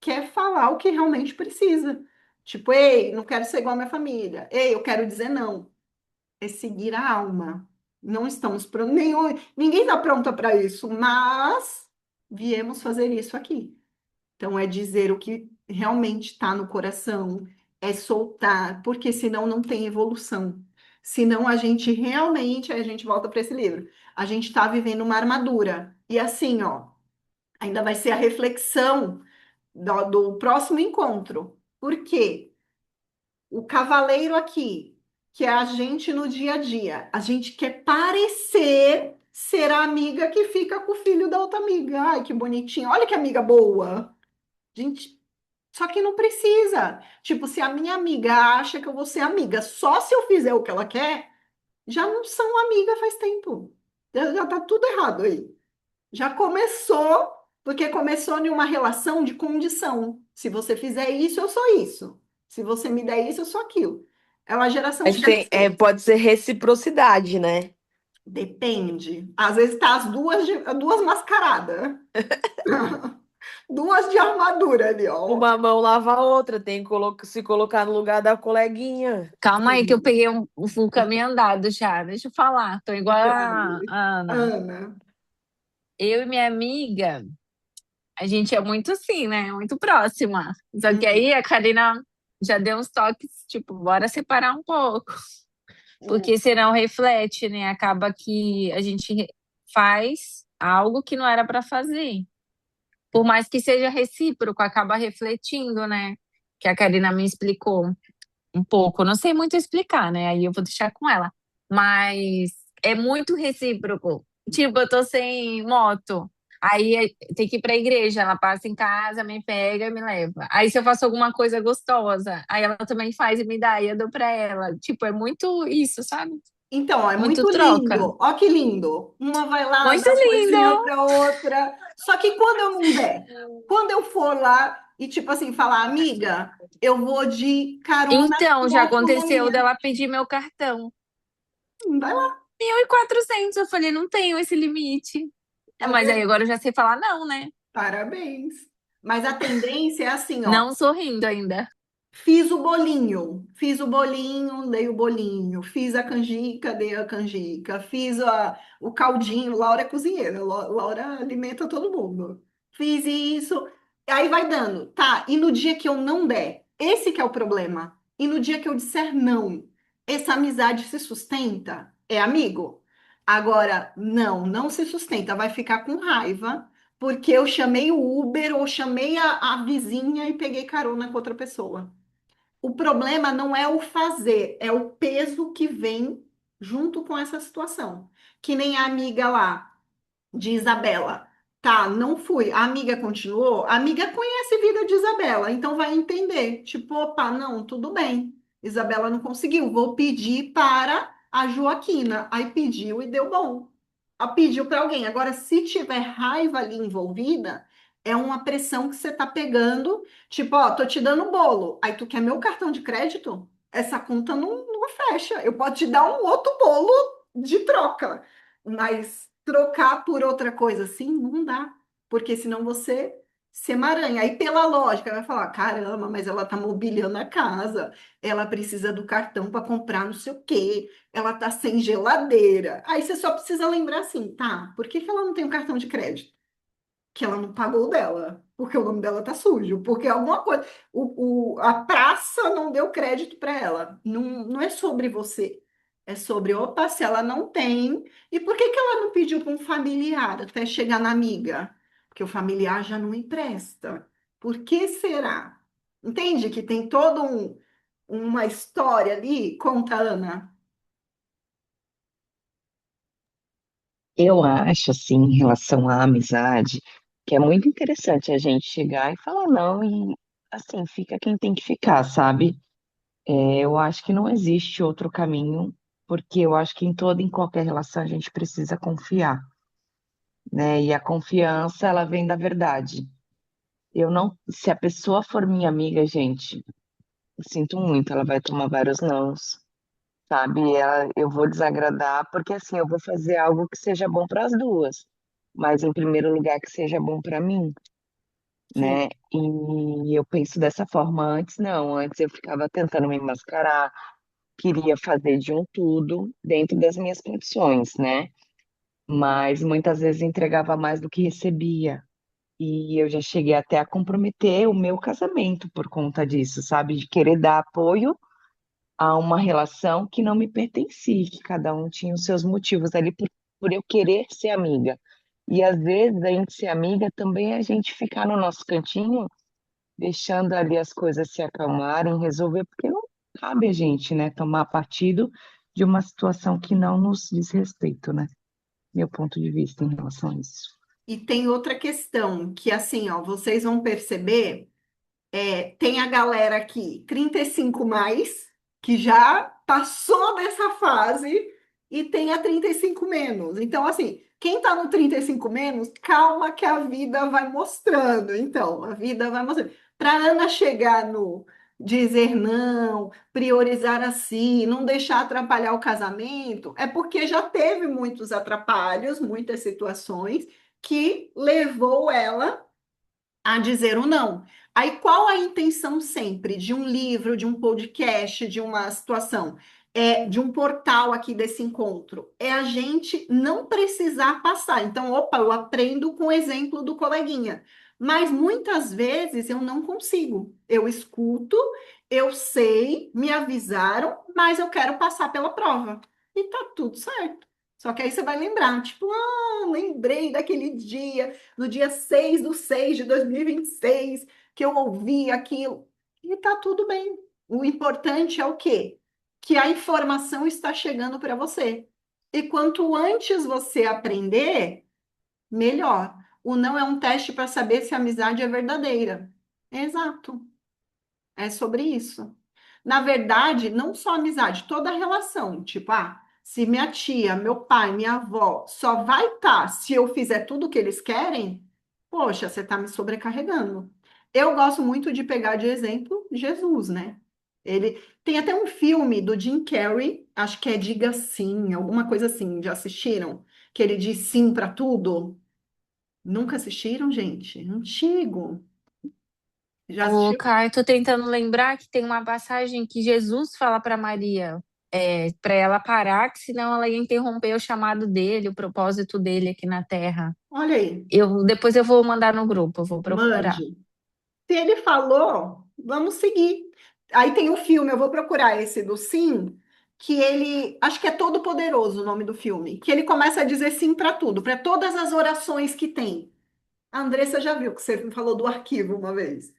quer falar o que realmente precisa. Tipo, ei, não quero ser igual a minha família. Ei, eu quero dizer não. É seguir a alma. Não estamos prontos, ninguém está pronta para isso, mas viemos fazer isso aqui. Então, é dizer o que realmente está no coração, é soltar, porque senão não tem evolução. Senão a gente realmente, aí a gente volta para esse livro, a gente está vivendo uma armadura. E assim, ó, ainda vai ser a reflexão do próximo encontro. Por quê? O cavaleiro aqui, que é a gente no dia a dia, a gente quer parecer ser a amiga que fica com o filho da outra amiga. Ai, que bonitinho. Olha que amiga boa. Gente, só que não precisa. Tipo, se a minha amiga acha que eu vou ser amiga só se eu fizer o que ela quer, já não são amiga faz tempo. Já tá tudo errado aí. Já começou, porque começou em uma relação de condição. Se você fizer isso, eu sou isso. Se você me der isso, eu sou aquilo. É uma geração Mas XP. pode ser reciprocidade, né? Depende. Às vezes tá as duas mascaradas. Duas de armadura ali, ó. Uma mão lava a outra, tem que se colocar no lugar da coleguinha. Calma aí que eu Sim, peguei um caminho andado já. Deixa eu falar. Tô igual fale. a Ana. Ana. Eu e minha amiga, a gente é muito assim, né? Muito próxima. Só que Hum, aí a Karina já deu uns toques, tipo, bora separar um pouco. hum. Porque senão reflete, né? Acaba que a gente faz algo que não era para fazer. Por mais que seja recíproco, acaba refletindo, né? Que a Karina me explicou um pouco. Não sei muito explicar, né? Aí eu vou deixar com ela. Mas é muito recíproco. Tipo, eu tô sem moto. Aí tem que ir pra igreja. Ela passa em casa, me pega e me leva. Aí se eu faço alguma coisa gostosa, aí ela também faz e me dá, e eu dou pra ela. Tipo, é muito isso, sabe? Então, ó, é Muito muito troca. lindo. Ó que lindo. Uma vai lá, Muito dá coisinha lindo! para outra. Só que quando eu não der, quando eu for lá e, tipo assim, falar, amiga, eu vou de carona Então, já sua para aconteceu amanhã. dela pedir meu cartão. Vai lá. 1.400. Eu falei, não tenho esse limite. É, Tá mas aí vendo? agora eu já sei falar não, né? Parabéns. Mas a tendência é assim, ó. Não sorrindo ainda. Fiz o bolinho, dei o bolinho, fiz a canjica, dei a canjica, fiz o caldinho, Laura é cozinheira, Laura alimenta todo mundo. Fiz isso, aí vai dando, tá? E no dia que eu não der, esse que é o problema. E no dia que eu disser não, essa amizade se sustenta? É amigo? Agora, não, não se sustenta, vai ficar com raiva, porque eu chamei o Uber ou chamei a vizinha e peguei carona com outra pessoa. O problema não é o fazer, é o peso que vem junto com essa situação. Que nem a amiga lá de Isabela. Tá, não fui. A amiga continuou. A amiga conhece a vida de Isabela, então vai entender. Tipo, opa, não, tudo bem. Isabela não conseguiu. Vou pedir para a Joaquina. Aí pediu e deu bom. Pediu para alguém. Agora, se tiver raiva ali envolvida, é uma pressão que você tá pegando. Tipo, ó, tô te dando bolo. Aí tu quer meu cartão de crédito? Essa conta não fecha. Eu posso te dar um outro bolo de troca. Mas trocar por outra coisa assim não dá, porque senão você se emaranha. Aí, pela lógica, vai falar: caramba, mas ela tá mobiliando a casa, ela precisa do cartão para comprar não sei o quê, ela tá sem geladeira. Aí você só precisa lembrar assim: tá, por que que ela não tem um cartão de crédito? Que ela não pagou o dela, porque o nome dela tá sujo, porque alguma coisa, a praça não deu crédito para ela. Não é sobre você, é sobre, opa, se ela não tem, e por que que ela não pediu para um familiar até chegar na amiga? Porque o familiar já não empresta. Por que será? Entende que tem todo uma história ali? Conta, Ana. Eu acho, assim, em relação à amizade, que é muito interessante a gente chegar e falar não e, assim, fica quem tem que ficar, sabe? Eu acho que não existe outro caminho, porque eu acho que em toda e em qualquer relação a gente precisa confiar, né? E a confiança, ela vem da verdade. Eu não, se a pessoa for minha amiga, gente, eu sinto muito, ela vai tomar vários nãos, sabe? Eu vou desagradar, porque assim, eu vou fazer algo que seja bom para as duas, mas em primeiro lugar que seja bom para mim. Sim. né? E eu penso dessa forma antes, não. Antes eu ficava tentando me mascarar, queria fazer de um tudo dentro das minhas condições, né? Mas muitas vezes entregava mais do que recebia. E eu já cheguei até a comprometer o meu casamento por conta disso, sabe? De querer dar apoio a uma relação que não me pertencia, que cada um tinha os seus motivos ali por eu querer ser amiga. E às vezes a gente ser amiga também é a gente ficar no nosso cantinho, deixando ali as coisas se acalmarem, resolver, porque não cabe a gente, né, tomar partido de uma situação que não nos diz respeito, né? Meu ponto de vista em relação a isso. E tem outra questão, que assim, ó, vocês vão perceber. Tem a galera aqui, 35 mais, que já passou dessa fase, e tem a 35 menos. Então, assim, quem tá no 35 menos, calma que a vida vai mostrando. Então, a vida vai mostrando. Para Ana chegar no dizer não, priorizar a si, não deixar atrapalhar o casamento, é porque já teve muitos atrapalhos, muitas situações que levou ela a dizer o não. Aí, qual a intenção sempre de um livro, de um podcast, de uma situação, de um portal aqui desse encontro? É a gente não precisar passar. Então, opa, eu aprendo com o exemplo do coleguinha. Mas muitas vezes eu não consigo. Eu escuto, eu sei, me avisaram, mas eu quero passar pela prova. E tá tudo certo. Só que aí você vai lembrar, tipo, lembrei daquele dia no dia 6/6/2026, que eu ouvi aquilo. E tá tudo bem. O importante é o quê? Que a informação está chegando para você. E quanto antes você aprender, melhor. O não é um teste para saber se a amizade é verdadeira. Exato. É sobre isso. Na verdade, não só amizade, toda relação. Tipo, se minha tia, meu pai, minha avó só vai estar se eu fizer tudo o que eles querem, poxa, você está me sobrecarregando. Eu gosto muito de pegar de exemplo Jesus, né? Ele tem até um filme do Jim Carrey, acho que é Diga Sim, alguma coisa assim. Já assistiram? Que ele diz sim para tudo. Nunca assistiram, gente? Antigo. Já Ô, assistiu? Caio, tô tentando lembrar que tem uma passagem que Jesus fala para Maria, para ela parar, que senão ela ia interromper o chamado dele, o propósito dele aqui na Terra. Olha aí, Depois eu vou mandar no grupo, eu vou procurar. mande. Se ele falou, vamos seguir. Aí tem o filme, eu vou procurar esse do sim, que ele, acho que é Todo Poderoso o nome do filme, que ele começa a dizer sim para tudo, para todas as orações que tem. A Andressa já viu que você falou do arquivo uma vez.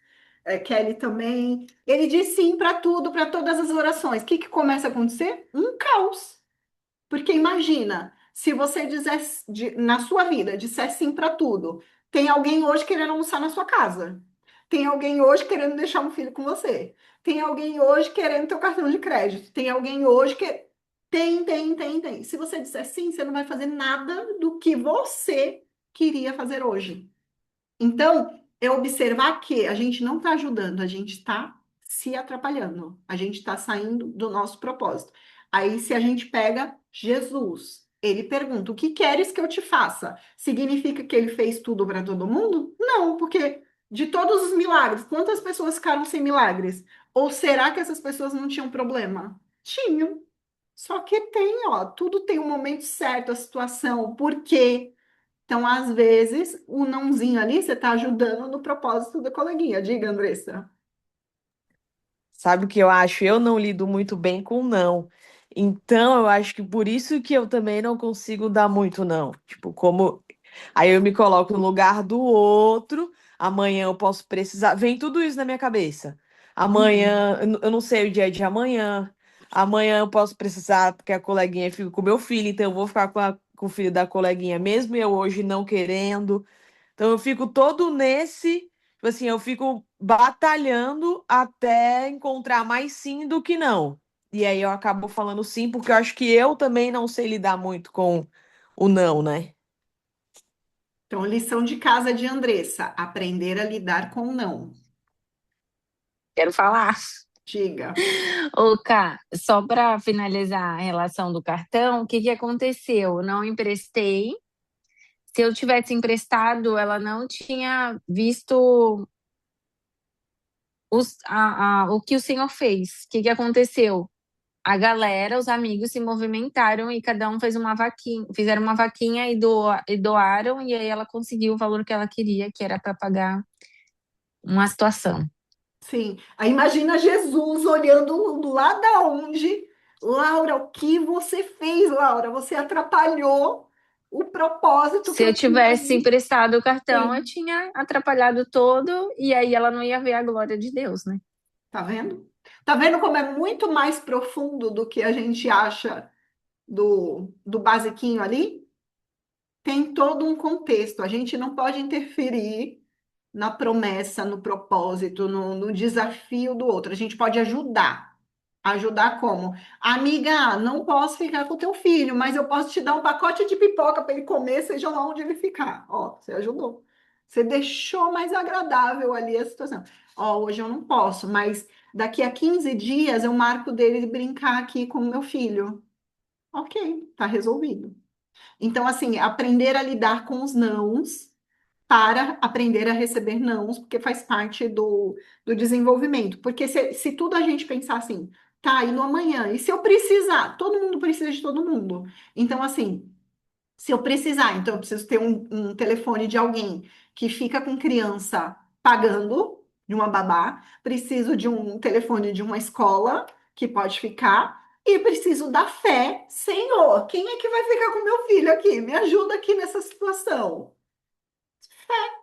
Kelly também. Ele diz sim para tudo, para todas as orações. O que que começa a acontecer? Um caos. Porque imagina, se você dizer na sua vida, disser sim para tudo, tem alguém hoje querendo almoçar na sua casa. Tem alguém hoje querendo deixar um filho com você. Tem alguém hoje querendo teu cartão de crédito. Tem alguém hoje que. Tem. Se você disser sim, você não vai fazer nada do que você queria fazer hoje. Então, é observar que a gente não está ajudando, a gente está se atrapalhando, a gente está saindo do nosso propósito. Aí, se a gente pega Jesus, ele pergunta: o que queres que eu te faça? Significa que ele fez tudo para todo mundo? Não, porque de todos os milagres, quantas pessoas ficaram sem milagres? Ou será que essas pessoas não tinham problema? Tinham. Só que tem, ó, tudo tem um momento certo, a situação, por quê? Então, às vezes, o nãozinho ali, você está ajudando no propósito da coleguinha. Diga, Andressa. Sabe o que eu acho? Eu não lido muito bem com não. Então, eu acho que por isso que eu também não consigo dar muito não. Tipo, como aí eu me coloco no lugar do outro, amanhã eu posso precisar. Vem tudo isso na minha cabeça. Uhum. Amanhã, eu não sei o dia de amanhã. Amanhã eu posso precisar, porque a coleguinha fica com meu filho, então eu vou ficar com o filho da coleguinha, mesmo eu hoje não querendo. Então eu fico todo nesse, tipo assim, eu fico batalhando até encontrar mais sim do que não. E aí eu acabo falando sim, porque eu acho que eu também não sei lidar muito com o não, né? Então, lição de casa de Andressa: aprender a lidar com o não. Quero falar. Diga. Ô, Cá, só para finalizar a relação do cartão, o que que aconteceu? Eu não emprestei. Se eu tivesse emprestado, ela não tinha visto o que o Senhor fez. O que aconteceu? A galera, os amigos se movimentaram e cada um fez uma vaquinha, fizeram uma vaquinha e doaram, e aí ela conseguiu o valor que ela queria, que era para pagar uma situação. Sim. Aí imagina Jesus olhando lá da onde. Laura, o que você fez, Laura? Você atrapalhou o propósito que Se eu eu tinha tivesse ali. emprestado o cartão, eu Sim. tinha atrapalhado todo, e aí ela não ia ver a glória de Deus, né? Tá vendo? Tá vendo como é muito mais profundo do que a gente acha do basiquinho ali? Tem todo um contexto. A gente não pode interferir na promessa, no propósito, no desafio do outro. A gente pode ajudar. Ajudar como? Amiga, não posso ficar com o teu filho, mas eu posso te dar um pacote de pipoca para ele comer, seja lá onde ele ficar. Ó, você ajudou. Você deixou mais agradável ali a situação. Ó, hoje eu não posso, mas daqui a 15 dias eu marco dele brincar aqui com o meu filho. Ok, tá resolvido. Então, assim, aprender a lidar com os nãos para aprender a receber nãos, porque faz parte do desenvolvimento. Porque se tudo a gente pensar assim, tá, e no amanhã, e se eu precisar? Todo mundo precisa de todo mundo. Então, assim, se eu precisar, então eu preciso ter um telefone de alguém que fica com criança pagando, de uma babá, preciso de um telefone de uma escola que pode ficar. E preciso da fé, Senhor, quem é que vai ficar com meu filho aqui? Me ajuda aqui nessa situação.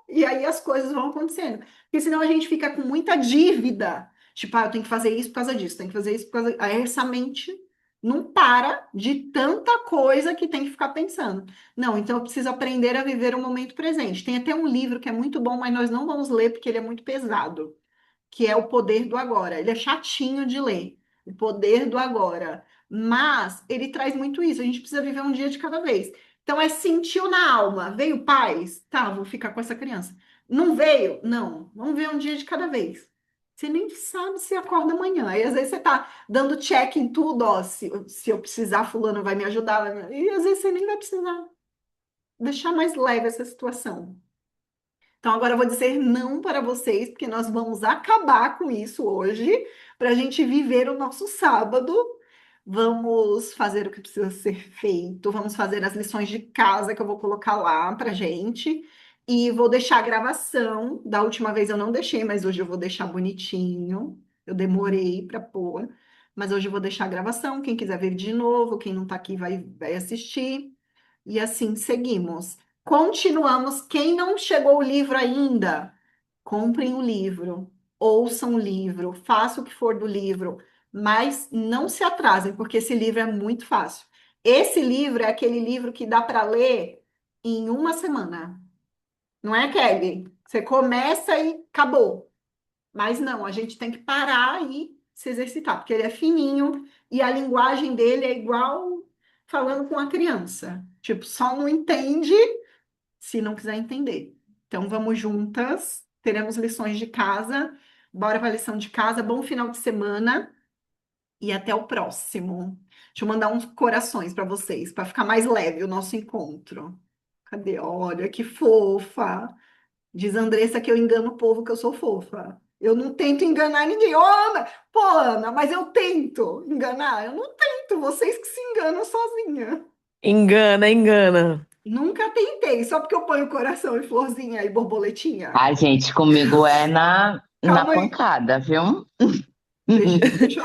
E aí as coisas vão acontecendo. Porque senão a gente fica com muita dívida. Tipo, eu tenho que fazer isso por causa disso, tenho que fazer isso por causa. Aí essa mente não para de tanta coisa que tem que ficar pensando. Não, então eu preciso aprender a viver o momento presente. Tem até um livro que é muito bom, mas nós não vamos ler porque ele é muito pesado, que é O Poder do Agora. Ele é chatinho de ler, O Poder do Agora. Mas ele traz muito isso, a gente precisa viver um dia de cada vez. Então, sentiu na alma, veio paz? Tá, vou ficar com essa criança. Não veio? Não, vamos ver um dia de cada vez. Você nem sabe se acorda amanhã. Aí, às vezes, você tá dando check em tudo, ó, se eu precisar, fulano vai me ajudar. E, às vezes, você nem vai precisar. Deixar mais leve essa situação. Então, agora eu vou dizer não para vocês, porque nós vamos acabar com isso hoje, para a gente viver o nosso sábado. Vamos fazer o que precisa ser feito, vamos fazer as lições de casa que eu vou colocar lá para gente. E vou deixar a gravação. Da última vez eu não deixei, mas hoje eu vou deixar bonitinho. Eu demorei para pôr, mas hoje eu vou deixar a gravação. Quem quiser ver de novo, quem não está aqui vai assistir. E assim seguimos. Continuamos. Quem não chegou o livro ainda, comprem o livro, ouçam o livro, façam o que for do livro, mas não se atrasem, porque esse livro é muito fácil. Esse livro é aquele livro que dá para ler em uma semana. Não é, Kelly? Você começa e acabou. Mas não, a gente tem que parar e se exercitar, porque ele é fininho e a linguagem dele é igual falando com a criança. Tipo, só não entende se não quiser entender. Então, vamos juntas, teremos lições de casa. Bora para a lição de casa. Bom final de semana e até o próximo. Deixa eu mandar uns corações para vocês, para ficar mais leve o nosso encontro. Cadê? Olha, que fofa. Diz a Andressa que eu engano o povo que eu sou fofa. Eu não tento enganar ninguém. Ô, Ana, pô, Ana, mas eu tento enganar. Eu não tento, vocês que se enganam sozinha. Engana, engana. Nunca tentei, só porque eu ponho coração e florzinha e borboletinha. Ai, gente, comigo é na Calma aí, pancada, viu? deixa eu